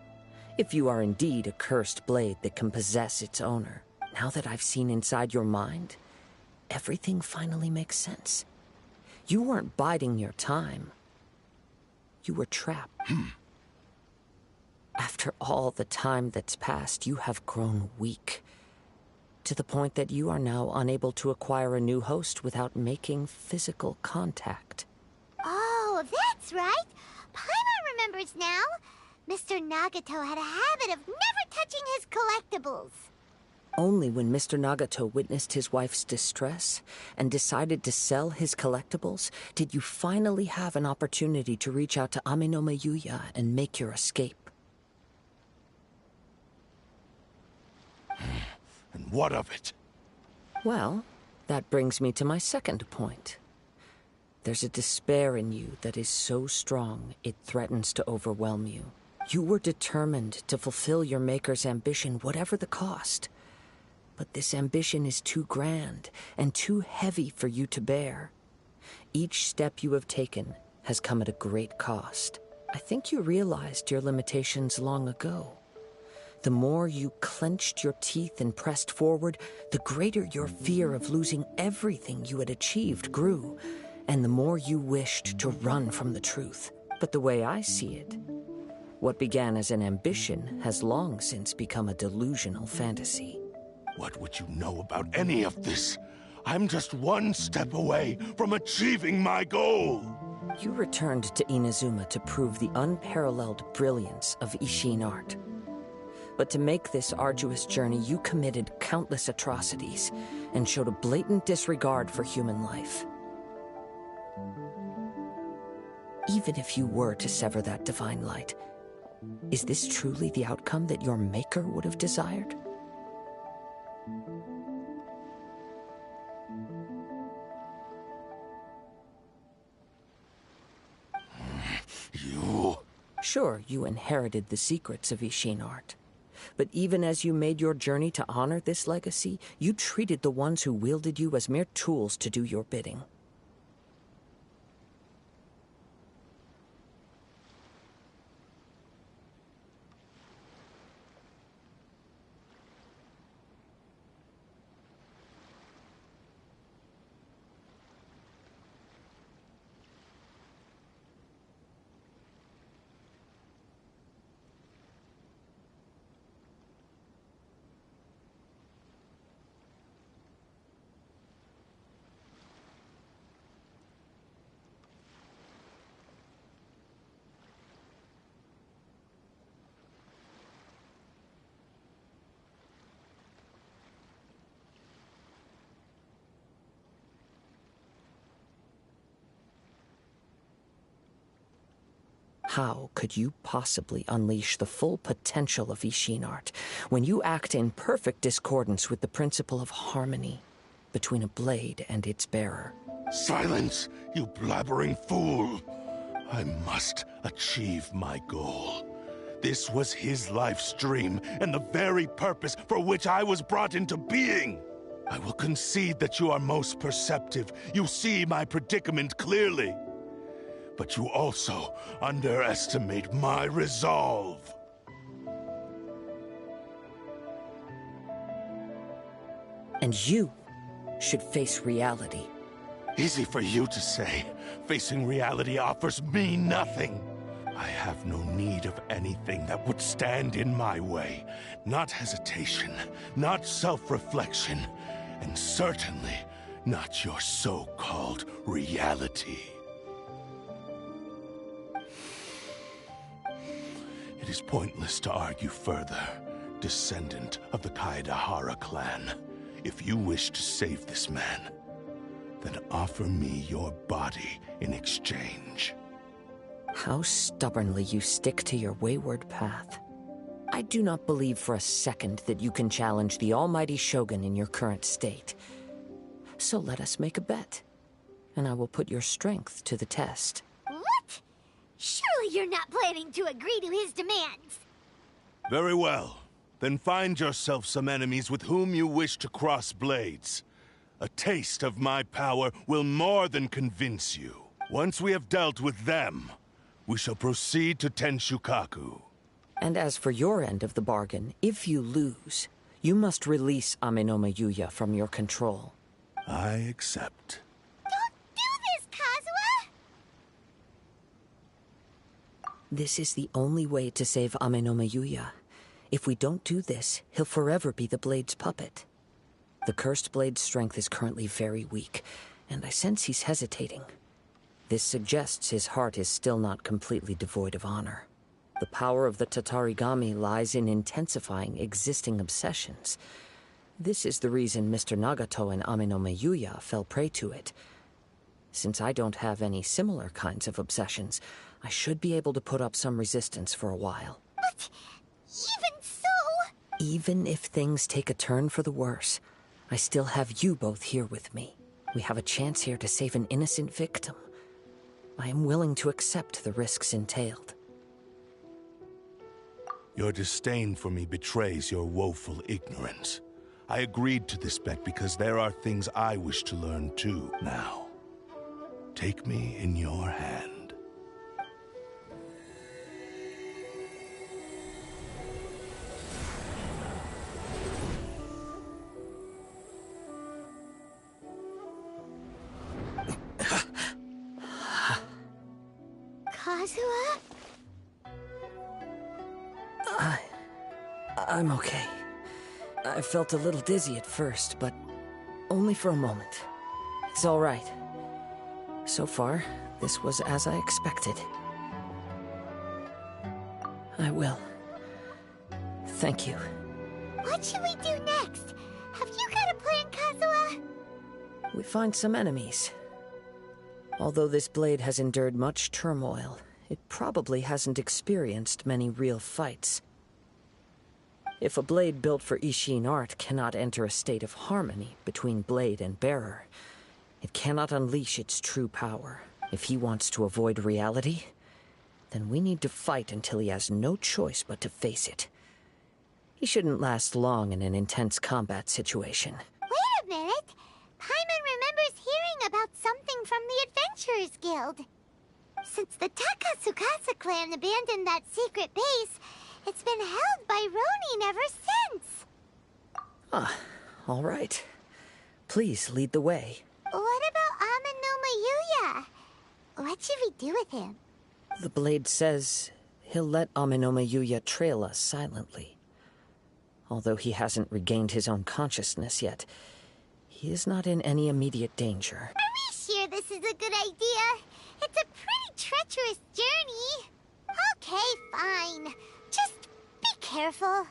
If you are indeed a cursed blade that can possess its owner, now that I've seen inside your mind, everything finally makes sense. You weren't biding your time. You were trapped. After all the time that's passed, you have grown weak. To the point that you are now unable to acquire a new host without making physical contact. Oh, that's right. Paimon remembers now. Mr. Nagato had a habit of never touching his collectibles. Only when Mr. Nagato witnessed his wife's distress and decided to sell his collectibles did you finally have an opportunity to reach out to Aminome Yuya and make your escape. And what of it? Well, that brings me to my second point. There's a despair in you that is so strong it threatens to overwhelm you. You were determined to fulfill your maker's ambition, whatever the cost. But this ambition is too grand and too heavy for you to bear. Each step you have taken has come at a great cost. I think you realized your limitations long ago. The more you clenched your teeth and pressed forward, the greater your fear of losing everything you had achieved grew, and the more you wished to run from the truth. But the way I see it, what began as an ambition has long since become a delusional fantasy. What would you know about any of this? I'm just one step away from achieving my goal! You returned to Inazuma to prove the unparalleled brilliance of Ishin art. But to make this arduous journey, you committed countless atrocities and showed a blatant disregard for human life. Even if you were to sever that divine light, is this truly the outcome that your maker would have desired? You... Sure, you inherited the secrets of Ishin art. But even as you made your journey to honor this legacy, you treated the ones who wielded you as mere tools to do your bidding. How could you possibly unleash the full potential of Ishin art when you act in perfect discordance with the principle of harmony between a blade and its bearer? Silence, you blabbering fool! I must achieve my goal. This was his life's dream, and the very purpose for which I was brought into being. I will concede that you are most perceptive. You see my predicament clearly. But you also underestimate my resolve. And you should face reality. Easy for you to say. Facing reality offers me nothing. I have no need of anything that would stand in my way. Not hesitation, not self-reflection, and certainly not your so-called reality. It is pointless to argue further, descendant of the Kaedahara clan. If you wish to save this man, then offer me your body in exchange. How stubbornly you stick to your wayward path. I do not believe for a second that you can challenge the almighty Shogun in your current state. So let us make a bet, and I will put your strength to the test. What? Surely you're not planning to agree to his demands. Very well. Then find yourself some enemies with whom you wish to cross blades. A taste of my power will more than convince you. Once we have dealt with them, we shall proceed to Tenshukaku. And as for your end of the bargain, if you lose, you must release Amenoma Yuya from your control. I accept. Don't do this, Kazuha! This is the only way to save Amenoma Yuya. If we don't do this, he'll forever be the Blade's puppet. The Cursed Blade's strength is currently very weak, and I sense he's hesitating. This suggests his heart is still not completely devoid of honor. The power of the Tatarigami lies in intensifying existing obsessions. This is the reason Mr. Nagato and Amenoma Yuya fell prey to it. Since I don't have any similar kinds of obsessions, I should be able to put up some resistance for a while. But even so... Even if things take a turn for the worse, I still have you both here with me. We have a chance here to save an innocent victim. I am willing to accept the risks entailed. Your disdain for me betrays your woeful ignorance. I agreed to this bet because there are things I wish to learn too. Now, take me in your hand. Kazuha? I'm okay. I felt a little dizzy at first, but only for a moment. It's all right. So far, this was as I expected. I will. Thank you. What should we do next? Have you got a plan, Kazuha? We find some enemies. Although this blade has endured much turmoil, it probably hasn't experienced many real fights. If a blade built for Ishin art cannot enter a state of harmony between blade and bearer, it cannot unleash its true power. If he wants to avoid reality, then we need to fight until he has no choice but to face it. He shouldn't last long in an intense combat situation. Wait a minute! Paimon remembers hearing about something from the Adventurers Guild. Since the Takasukasa clan abandoned that secret base, it's been held by Ronin ever since. Ah, all right. Please lead the way. What about Amino Mayuya? What should we do with him? The blade says he'll let Aminoma Yuya trail us silently. Although he hasn't regained his own consciousness yet, he is not in any immediate danger. Are we sure this is a good idea? It's a pretty treacherous journey. Okay, fine. Just be careful.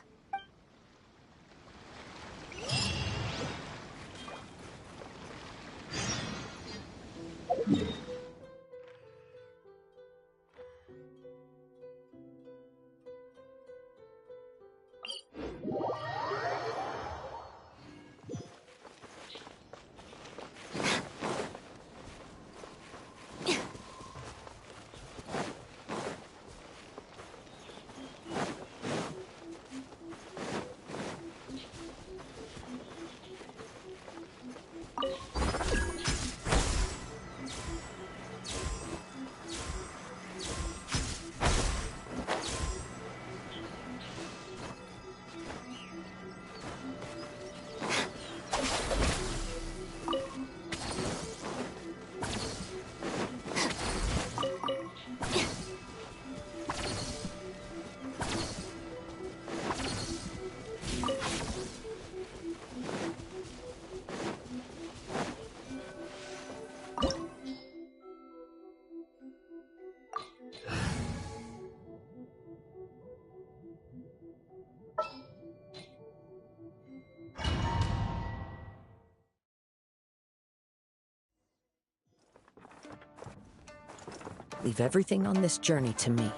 Leave everything on this journey to me.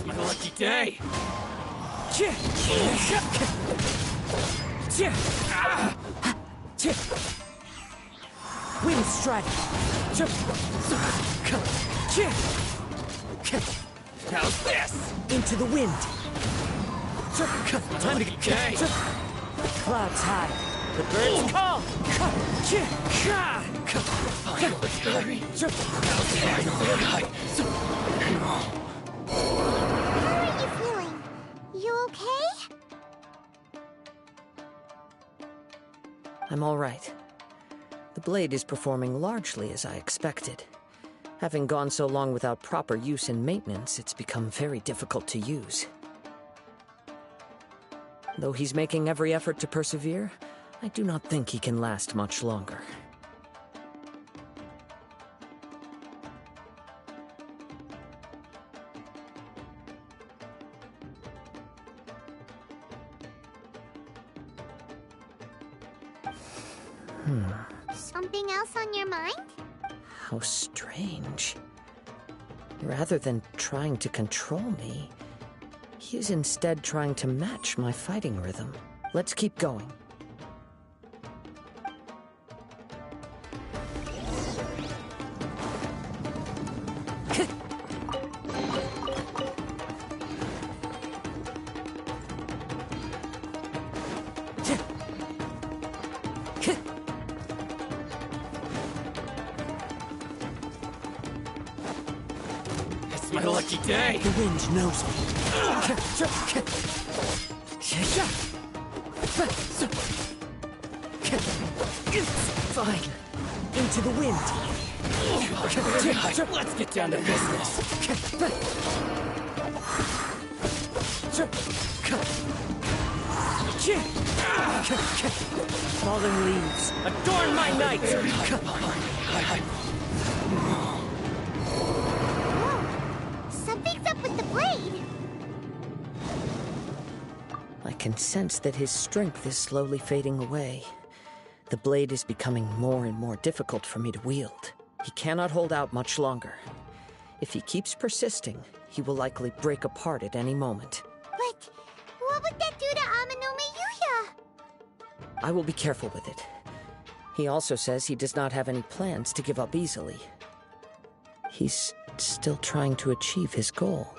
My lucky day! Wind strike! How's this? Into the wind! Time to get Clouds high. The birds call! How are you feeling? You okay? I'm all right. The blade is performing largely as I expected. Having gone so long without proper use and maintenance, it's become very difficult to use. Though he's making every effort to persevere, I do not think he can last much longer. Something else on your mind? How strange. Rather than trying to control me, he is instead trying to match my fighting rhythm. Let's keep going. It's my lucky day! The wind knows me. Fine. Into the wind. Let's get down to business! Fallen leaves, adorn my night! Something's up with the blade. I can sense that his strength is slowly fading away. The blade is becoming more and more difficult for me to wield. He cannot hold out much longer. If he keeps persisting, he will likely break apart at any moment. But what would that do to Amanome Yuya? I will be careful with it. He also says he does not have any plans to give up easily. He's still trying to achieve his goal.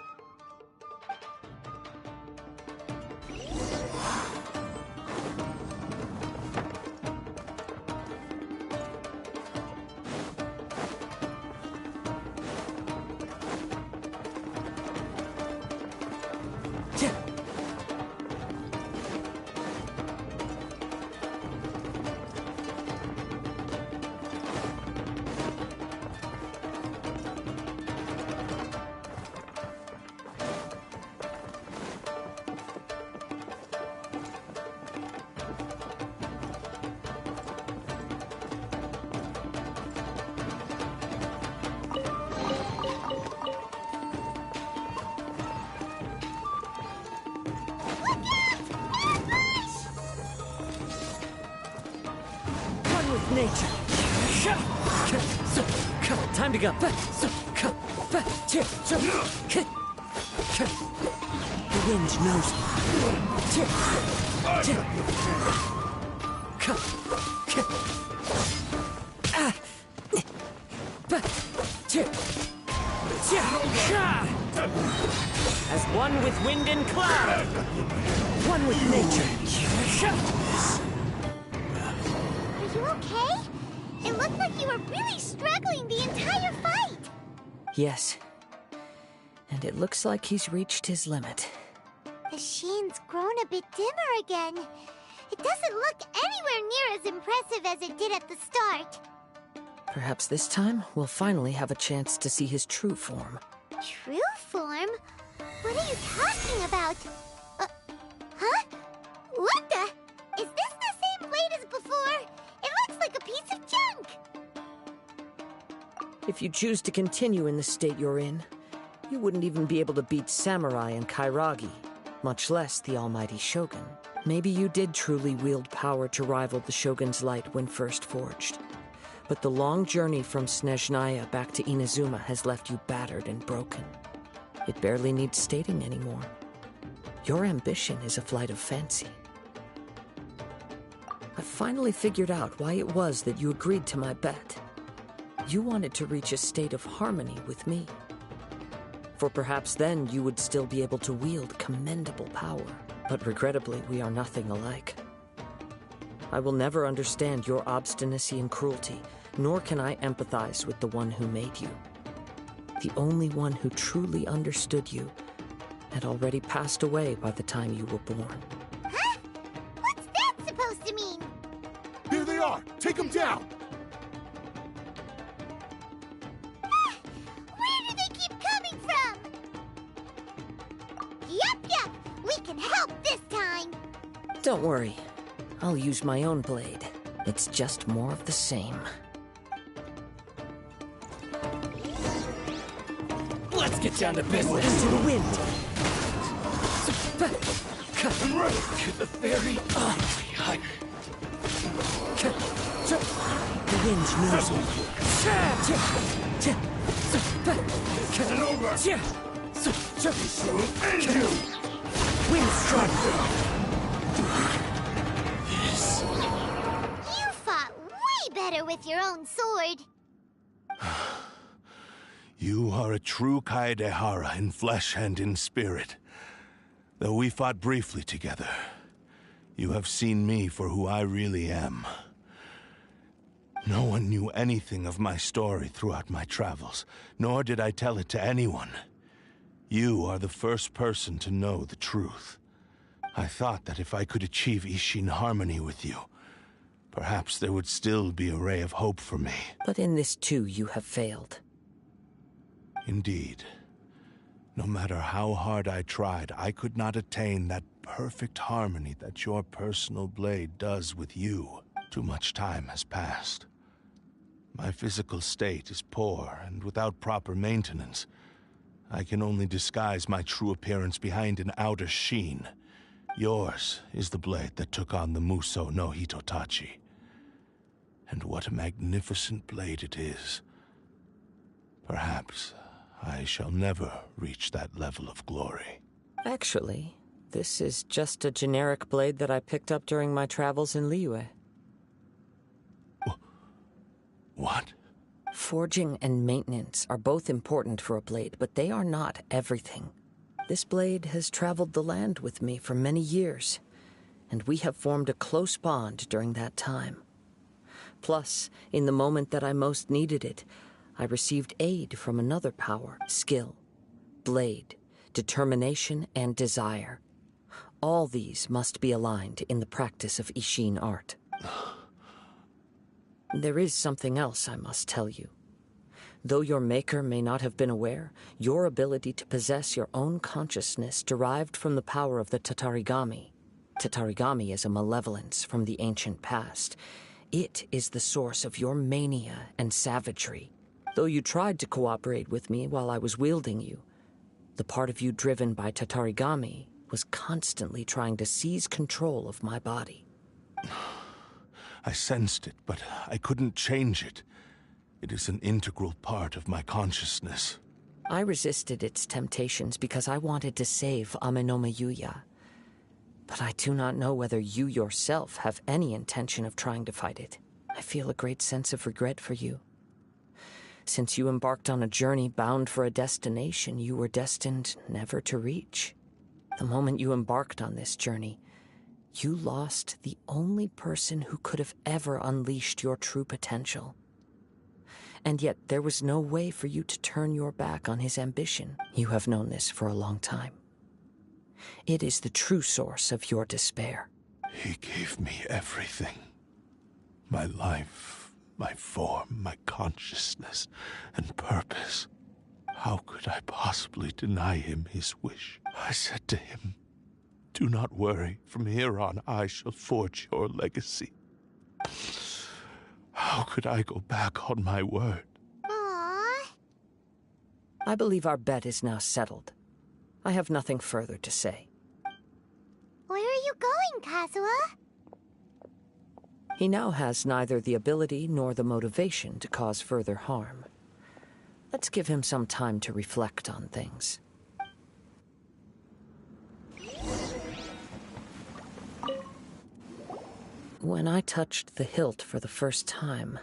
Nature. Time to go. The wind knows me. As one with wind and cloud. One with nature. Are you okay? It looked like you were really struggling the entire fight. Yes. And it looks like he's reached his limit. The sheen's grown a bit dimmer again. It doesn't look anywhere near as impressive as it did at the start. Perhaps this time, we'll finally have a chance to see his true form. True form? What are you talking about? Huh? What the? Is this the same blade as before? It looks like a piece of junk! If you choose to continue in the state you're in, you wouldn't even be able to beat Samurai and Kairagi, much less the almighty Shogun. Maybe you did truly wield power to rival the Shogun's light when first forged. But the long journey from Snezhnaya back to Inazuma has left you battered and broken. It barely needs stating anymore. Your ambition is a flight of fancy. I finally figured out why it was that you agreed to my bet. You wanted to reach a state of harmony with me. For perhaps then you would still be able to wield commendable power. But regrettably, we are nothing alike. I will never understand your obstinacy and cruelty, nor can I empathize with the one who made you. The only one who truly understood you had already passed away by the time you were born. Huh? What's that supposed to mean? There they are! Take them down! Where do they keep coming from? Yup, we can help this time. Don't worry. I'll use my own blade. It's just more of the same. Let's get down to business. Into the wind. To the ferry. The wind knows me. Get it over! End you! Wind strike. You fought way better with your own sword. You are a true Kaedehara in flesh and in spirit. Though we fought briefly together, you have seen me for who I really am. No one knew anything of my story throughout my travels, nor did I tell it to anyone. You are the first person to know the truth. I thought that if I could achieve Ishin harmony with you, perhaps there would still be a ray of hope for me. But in this too, you have failed. Indeed. No matter how hard I tried, I could not attain that perfect harmony that your personal blade does with you. Too much time has passed. My physical state is poor, and without proper maintenance, I can only disguise my true appearance behind an outer sheen. Yours is the blade that took on the Muso no Hitotachi. And what a magnificent blade it is. Perhaps I shall never reach that level of glory. Actually, this is just a generic blade that I picked up during my travels in Liyue. What? Forging and maintenance are both important for a blade, but they are not everything. This blade has traveled the land with me for many years, and we have formed a close bond during that time. Plus, in the moment that I most needed it, I received aid from another power: skill, blade, determination, and desire. All these must be aligned in the practice of Ishin art. There is something else I must tell you. Though your maker may not have been aware, your ability to possess your own consciousness derived from the power of the Tatarigami. Tatarigami is a malevolence from the ancient past. It is the source of your mania and savagery. Though you tried to cooperate with me while I was wielding you, the part of you driven by Tatarigami was constantly trying to seize control of my body. I sensed it, but I couldn't change it. It is an integral part of my consciousness. I resisted its temptations because I wanted to save Amenome Yuya. But I do not know whether you yourself have any intention of trying to fight it. I feel a great sense of regret for you. Since you embarked on a journey bound for a destination you were destined never to reach. The moment you embarked on this journey, you lost the only person who could have ever unleashed your true potential. And yet there was no way for you to turn your back on his ambition. You have known this for a long time. It is the true source of your despair. He gave me everything. My life, my form, my consciousness, and purpose. How could I possibly deny him his wish? I said to him, "Do not worry. From here on, I shall forge your legacy." How could I go back on my word? Aww. I believe our bet is now settled. I have nothing further to say. Where are you going, Kazuha? He now has neither the ability nor the motivation to cause further harm. Let's give him some time to reflect on things. When I touched the hilt for the first time,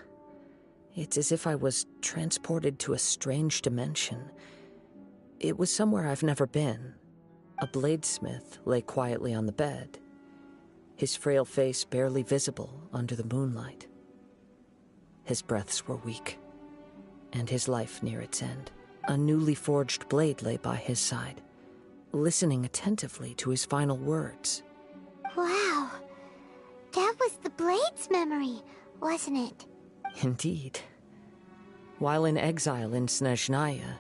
it's as if I was transported to a strange dimension. It was somewhere I've never been. A bladesmith lay quietly on the bed, his frail face barely visible under the moonlight. His breaths were weak, and his life near its end. A newly forged blade lay by his side, listening attentively to his final words. Wow. That was the Blade's memory, wasn't it? Indeed. While in exile in Snezhnaya,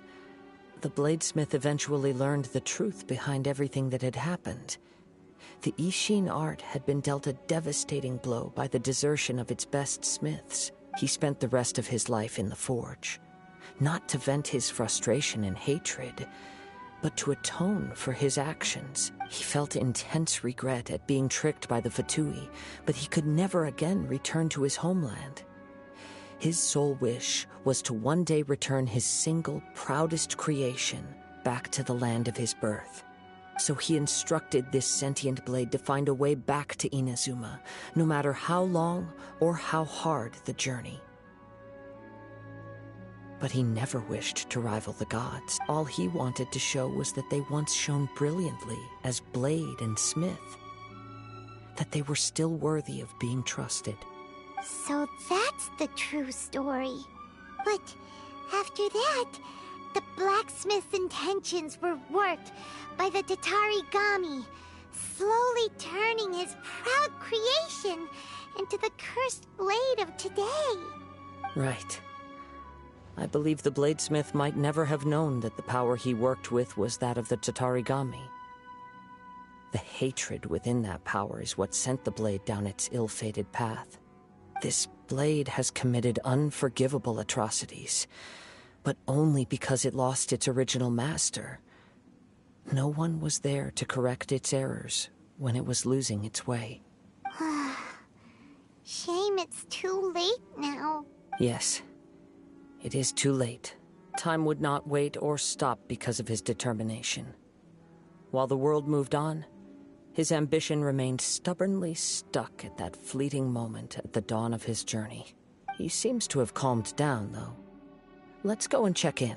the bladesmith eventually learned the truth behind everything that had happened. The Ishin art had been dealt a devastating blow by the desertion of its best smiths. He spent the rest of his life in the forge, not to vent his frustration and hatred, but to atone for his actions. He felt intense regret at being tricked by the Fatui, but he could never again return to his homeland. His sole wish was to one day return his single, proudest creation back to the land of his birth. So he instructed this sentient blade to find a way back to Inazuma, no matter how long or how hard the journey. But he never wished to rival the gods. All he wanted to show was that they once shone brilliantly as blade and smith, that they were still worthy of being trusted. So that's the true story. But after that, the blacksmith's intentions were worked by the Tatarigami, slowly turning his proud creation into the cursed blade of today. Right. I believe the bladesmith might never have known that the power he worked with was that of the Tatarigami. The hatred within that power is what sent the blade down its ill-fated path. This blade has committed unforgivable atrocities, but only because it lost its original master. No one was there to correct its errors when it was losing its way. Shame it's too late now. Yes, it is too late. Time would not wait or stop because of his determination. While the world moved on, his ambition remained stubbornly stuck at that fleeting moment at the dawn of his journey. He seems to have calmed down, though. Let's go and check in.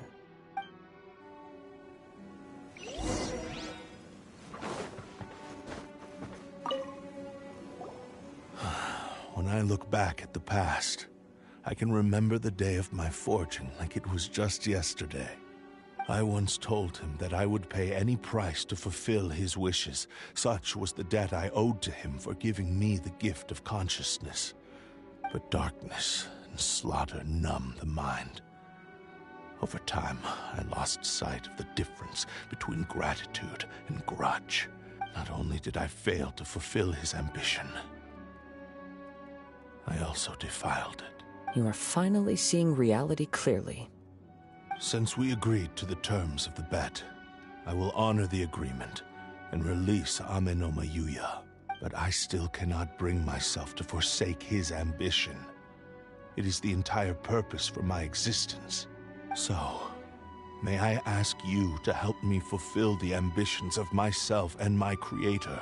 When I look back at the past, I can remember the day of my forging like it was just yesterday. I once told him that I would pay any price to fulfill his wishes. Such was the debt I owed to him for giving me the gift of consciousness. But darkness and slaughter numb the mind. Over time, I lost sight of the difference between gratitude and grudge. Not only did I fail to fulfill his ambition, I also defiled it. You are finally seeing reality clearly. Since we agreed to the terms of the bet, I will honor the agreement and release Amenoma Yuya. But I still cannot bring myself to forsake his ambition. It is the entire purpose for my existence. So, may I ask you to help me fulfill the ambitions of myself and my creator?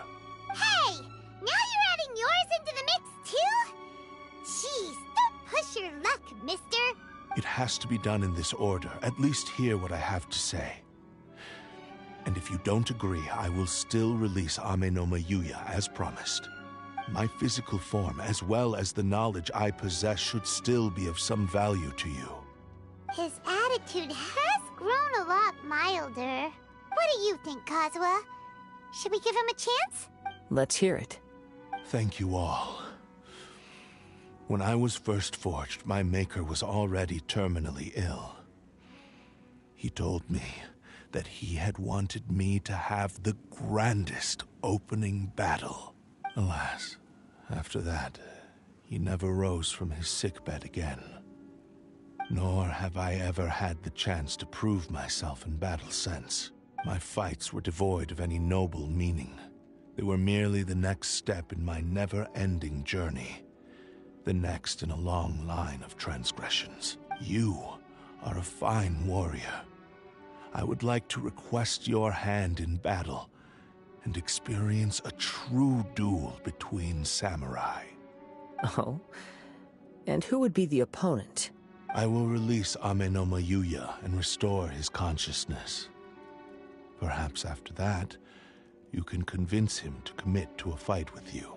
Hey! Now you're adding yours into the mix, too? Jeez, don't push your luck, mister. It has to be done in this order. At least hear what I have to say. And if you don't agree, I will still release Amenoma Yuya as promised. My physical form, as well as the knowledge I possess, should still be of some value to you. His attitude has grown a lot milder. What do you think, Kazuha? Should we give him a chance? Let's hear it. Thank you all. When I was first forged, my maker was already terminally ill. He told me that he had wanted me to have the grandest opening battle. Alas, after that, he never rose from his sickbed again. Nor have I ever had the chance to prove myself in battle since. My fights were devoid of any noble meaning. They were merely the next step in my never-ending journey. The next in a long line of transgressions. You are a fine warrior. I would like to request your hand in battle and experience a true duel between samurai. Oh? And who would be the opponent? I will release Amenoma Yuya and restore his consciousness. Perhaps after that, you can convince him to commit to a fight with you.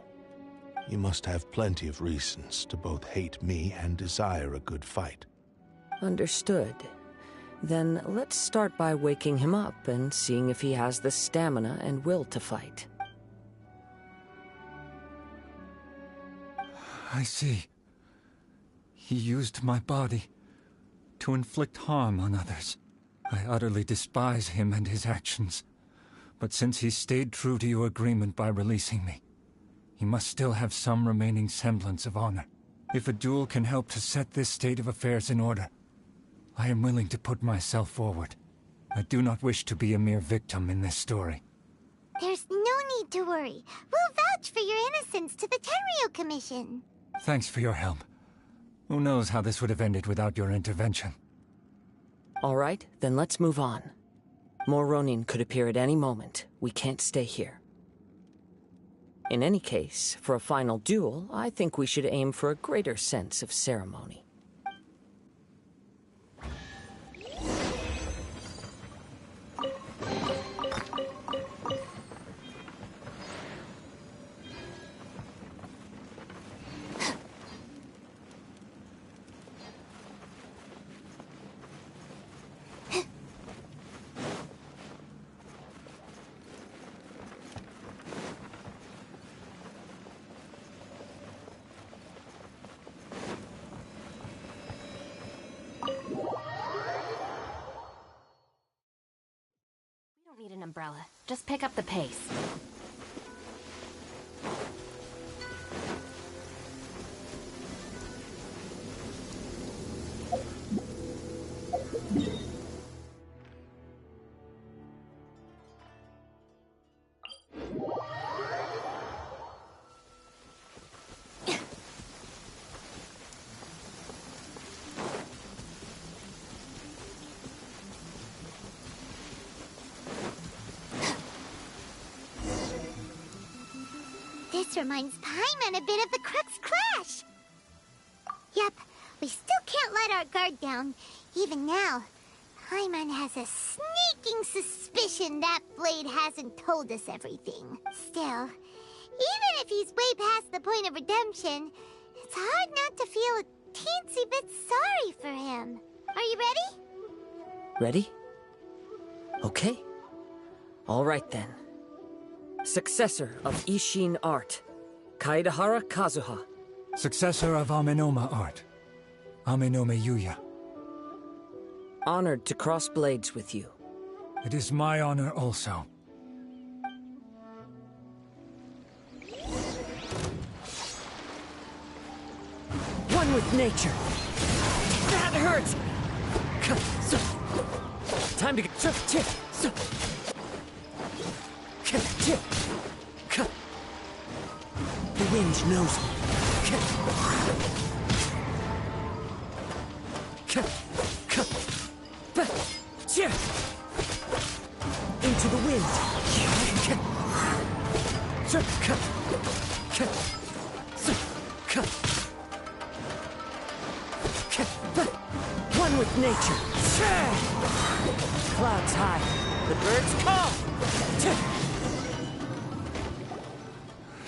He must have plenty of reasons to both hate me and desire a good fight. Understood. Then let's start by waking him up and seeing if he has the stamina and will to fight. I see. He used my body to inflict harm on others. I utterly despise him and his actions. But since he stayed true to your agreement by releasing me, he must still have some remaining semblance of honor. If a duel can help to set this state of affairs in order, I am willing to put myself forward. I do not wish to be a mere victim in this story. There's no need to worry. We'll vouch for your innocence to the Tenryo Commission. Thanks for your help. Who knows how this would have ended without your intervention? All right, then let's move on. More Ronin could appear at any moment. We can't stay here. In any case, for a final duel, I think we should aim for a greater sense of ceremony. Need an umbrella. Just pick up the pace. This reminds Paimon a bit of the Crux Clash. Yep, we still can't let our guard down. Even now, Paimon has a sneaking suspicion that Blade hasn't told us everything. Still, even if he's way past the point of redemption, it's hard not to feel a teensy bit sorry for him. Are you ready? Ready? Okay. All right then. Successor of Ishin art, Kaedehara Kazuha. Successor of Amenoma art, Amenome Yuya. Honored to cross blades with you. It is my honor also. One with nature. That hurts! Time to get... The wind knows me. Into the wind. One with nature. Clouds high. The birds call.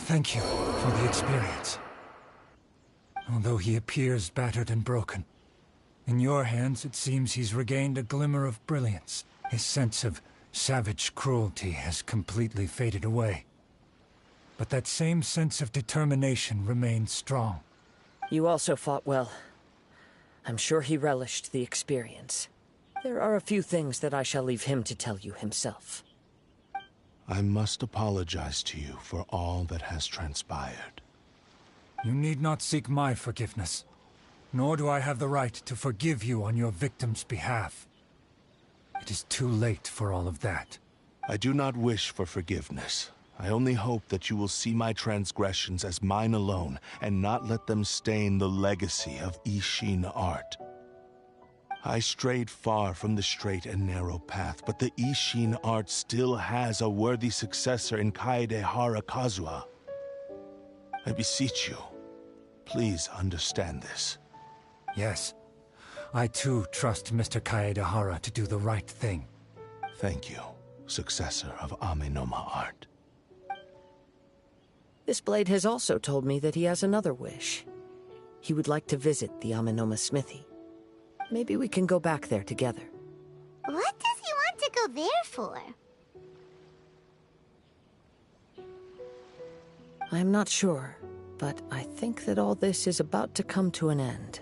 Thank you for the experience. Although he appears battered and broken, in your hands it seems he's regained a glimmer of brilliance. His sense of savage cruelty has completely faded away. But that same sense of determination remains strong. You also fought well. I'm sure he relished the experience. There are a few things that I shall leave him to tell you himself. I must apologize to you for all that has transpired. You need not seek my forgiveness, nor do I have the right to forgive you on your victim's behalf. It is too late for all of that. I do not wish for forgiveness. I only hope that you will see my transgressions as mine alone, and not let them stain the legacy of Ishin art. I strayed far from the straight and narrow path, but the Ishin art still has a worthy successor in Kaedehara Kazuha. I beseech you, please understand this. Yes, I too trust Mr. Kaedehara to do the right thing. Thank you, successor of Amenoma art. This blade has also told me that he has another wish. He would like to visit the Amenoma smithy. Maybe we can go back there together. What does he want to go there for? I'm not sure, but I think that all this is about to come to an end.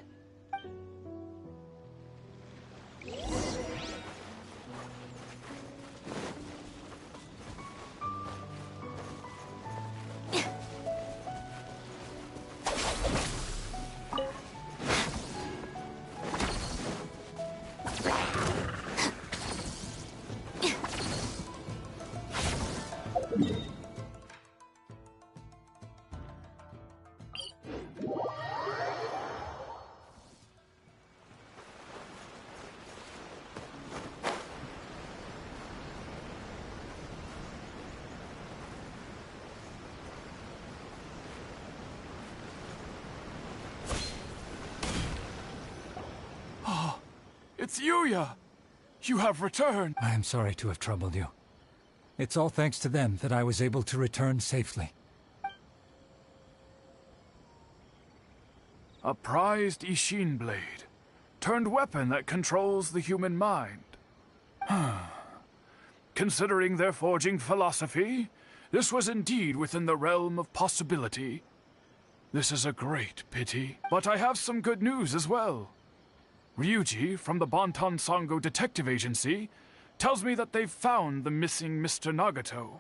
It's Yuya! You have returned! I am sorry to have troubled you. It's all thanks to them that I was able to return safely. A prized Ishin blade, turned weapon that controls the human mind. Considering their forging philosophy, this was indeed within the realm of possibility. This is a great pity, but I have some good news as well. Ryuji, from the Bonton Sango Detective Agency, tells me that they've found the missing Mr. Nagato.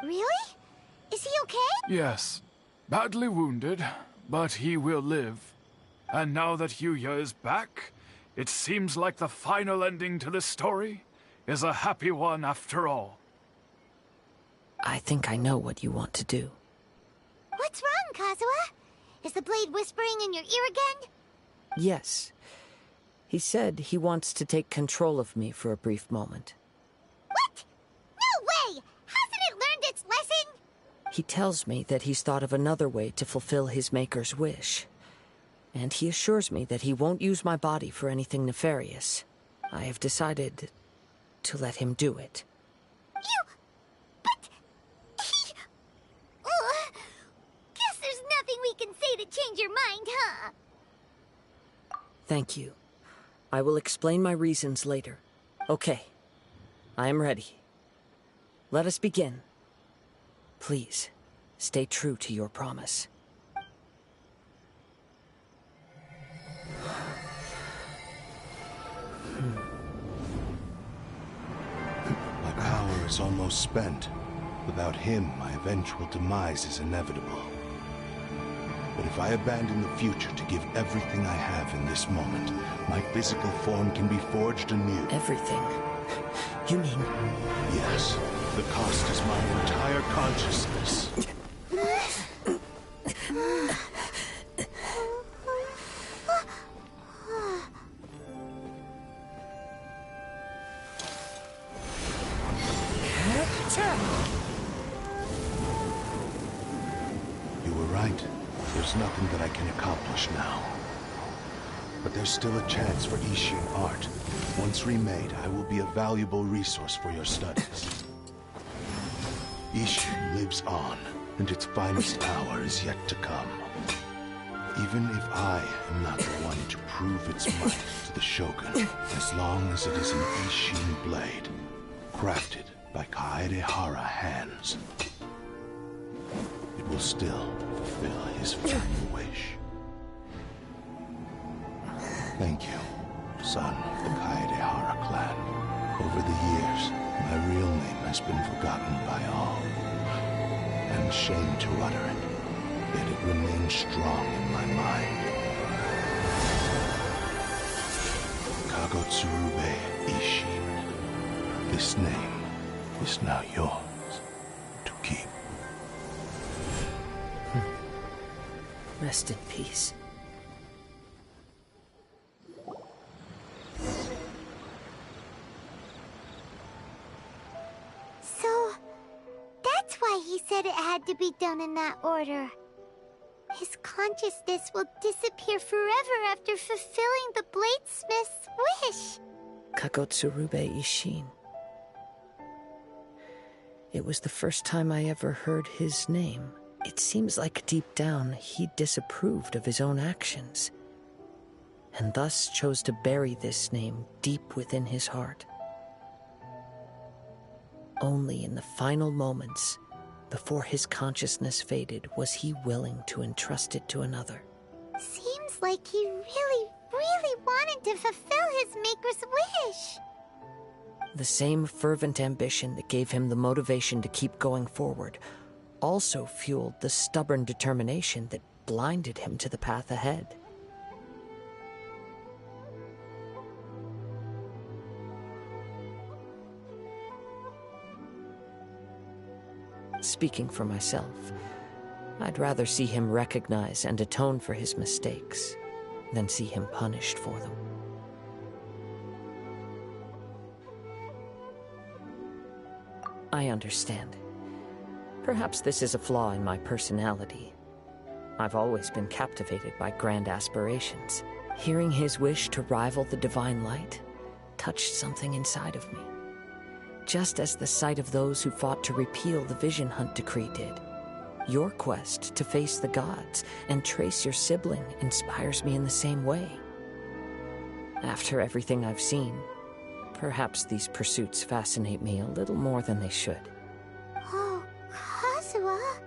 Really? Is he okay? Yes. Badly wounded, but he will live. And now that Yuya is back, it seems like the final ending to this story is a happy one after all. I think I know what you want to do. What's wrong, Kazuha? Is the blade whispering in your ear again? Yes. He said he wants to take control of me for a brief moment. What? No way! Hasn't it learned its lesson? He tells me that he's thought of another way to fulfill his maker's wish. And he assures me that he won't use my body for anything nefarious. I have decided to let him do it. But he... Ugh. Guess there's nothing we can say to change your mind, huh? Thank you. I will explain my reasons later. Okay. I am ready. Let us begin. Please, stay true to your promise. My power is almost spent. Without him, my eventual demise is inevitable. But if I abandon the future to give everything I have in this moment, my physical form can be forged anew. Everything? You mean... Yes. The cost is my entire consciousness. You were right. There's nothing that I can accomplish now. But there's still a chance for Ishin art. Once remade, I will be a valuable resource for your studies. Ishin lives on, and its finest hour is yet to come. Even if I am not the one to prove its might to the Shogun, as long as it is an Ishin blade, crafted by Kaedehara hands, it will still fulfill his final wish. Thank you, son of the Kaedehara clan. Over the years, my real name has been forgotten by all. I'm ashamed to utter it, yet it remains strong in my mind. Kagotsurube Ishin. This name is now yours to keep. Rest in peace. So, that's why he said it had to be done in that order. His consciousness will disappear forever after fulfilling the bladesmith's wish. Kagotsurube Ishin. It was the first time I ever heard his name. It seems like deep down he disapproved of his own actions, and thus chose to bury this name deep within his heart. Only in the final moments, before his consciousness faded, was he willing to entrust it to another. Seems like he really, really wanted to fulfill his maker's wish. The same fervent ambition that gave him the motivation to keep going forward also fueled the stubborn determination that blinded him to the path ahead. Speaking for myself, I'd rather see him recognize and atone for his mistakes than see him punished for them. I understand. Perhaps this is a flaw in my personality. I've always been captivated by grand aspirations. Hearing his wish to rival the divine light touched something inside of me, just as the sight of those who fought to repeal the Vision Hunt decree did. Your quest to face the gods and trace your sibling inspires me in the same way. After everything I've seen, perhaps these pursuits fascinate me a little more than they should. Oh, Kazuha?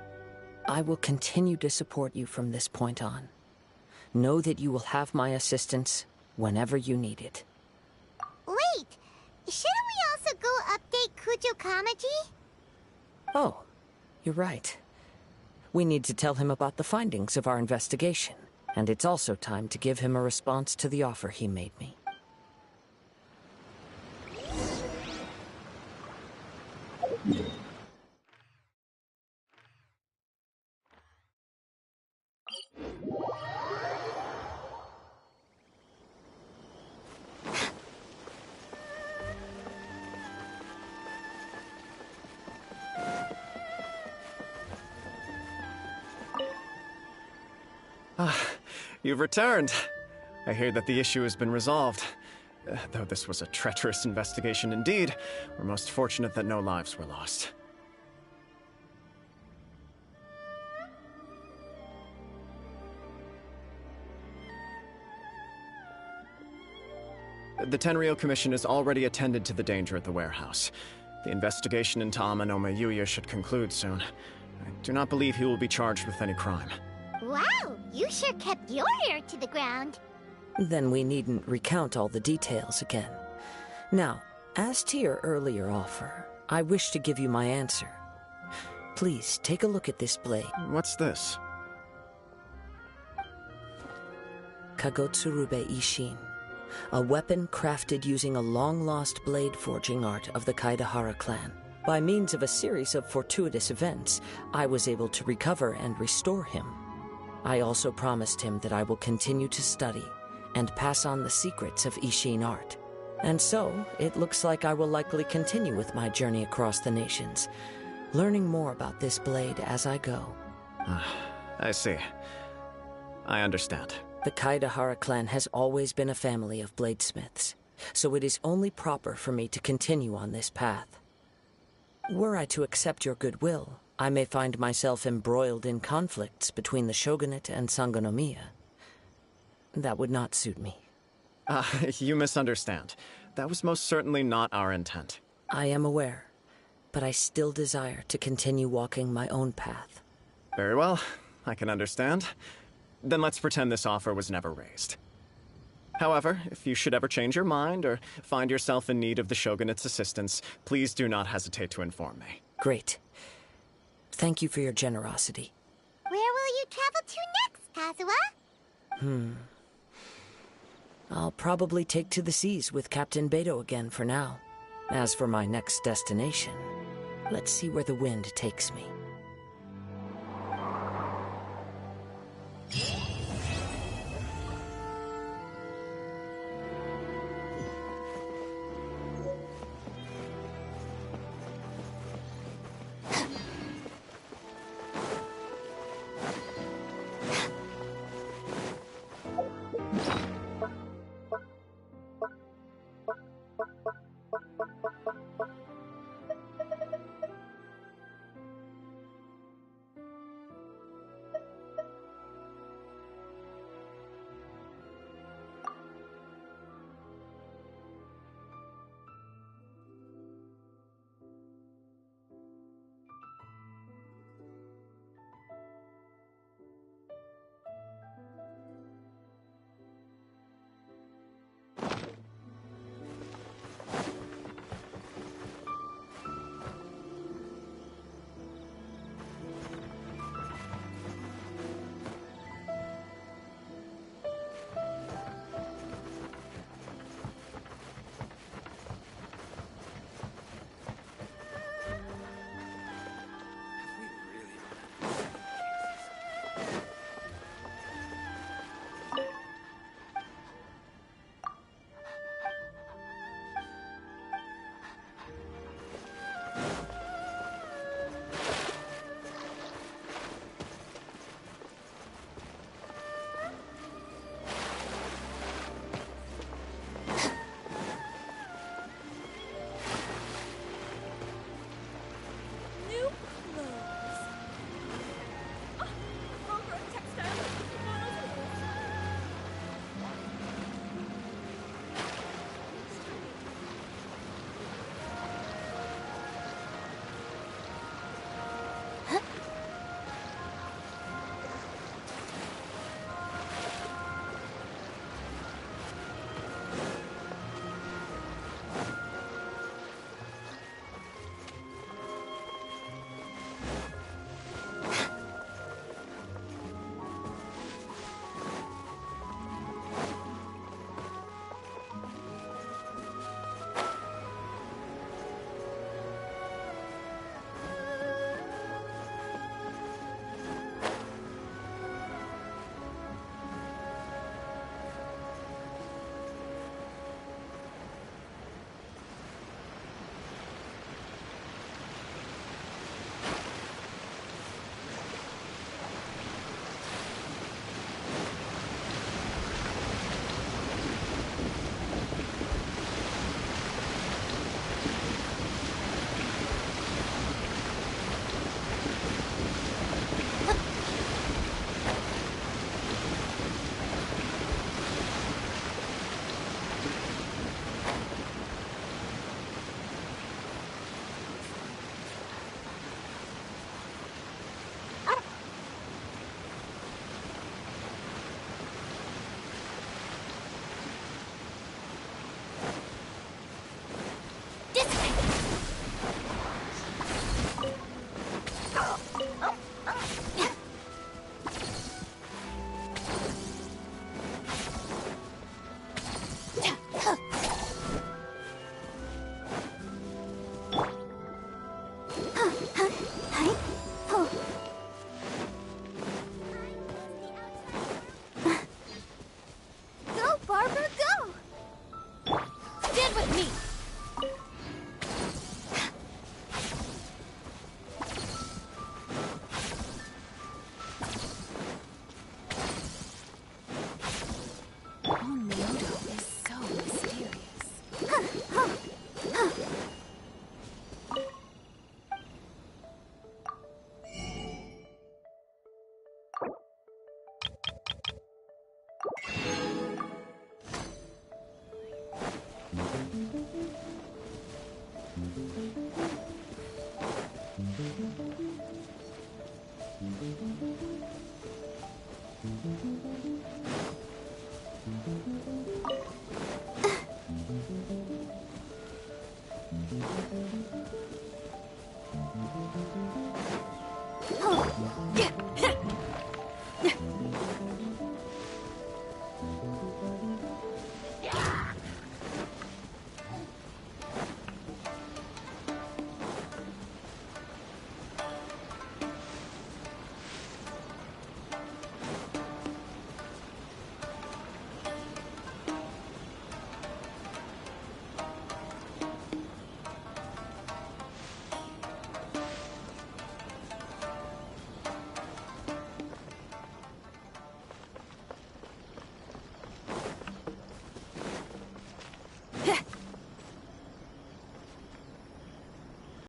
I will continue to support you from this point on. Know that you will have my assistance whenever you need it. Wait, shouldn't we also go update Kujo Kamaji? Oh, you're right. We need to tell him about the findings of our investigation, and it's also time to give him a response to the offer he made me. You've returned. I hear that the issue has been resolved. Though this was a treacherous investigation indeed, we're most fortunate that no lives were lost. The Tenryou Commission has already attended to the danger at the warehouse. The investigation into Amano Yuya should conclude soon. I do not believe he will be charged with any crime. Wow, you sure kept your ear to the ground. Then we needn't recount all the details again. Now, as to your earlier offer, I wish to give you my answer. Please, take a look at this blade. What's this? Kagotsurube Ishin. A weapon crafted using a long-lost blade forging art of the Kaidahara clan. By means of a series of fortuitous events, I was able to recover and restore him. I also promised him that I will continue to study and pass on the secrets of Ishin art. And so, it looks like I will likely continue with my journey across the nations, learning more about this blade as I go. I see. I understand. The Kaidahara clan has always been a family of bladesmiths, so it is only proper for me to continue on this path. Were I to accept your goodwill, I may find myself embroiled in conflicts between the shogunate and Sangonomiya. That would not suit me. You misunderstand. That was most certainly not our intent. I am aware, but I still desire to continue walking my own path. Very well, I can understand. Then let's pretend this offer was never raised. However, if you should ever change your mind or find yourself in need of the Shogunate's assistance, please do not hesitate to inform me. Great. Thank you for your generosity. Where will you travel to next, Kazuha? I'll probably take to the seas with Captain Beto again for now. As for my next destination, let's see where the wind takes me.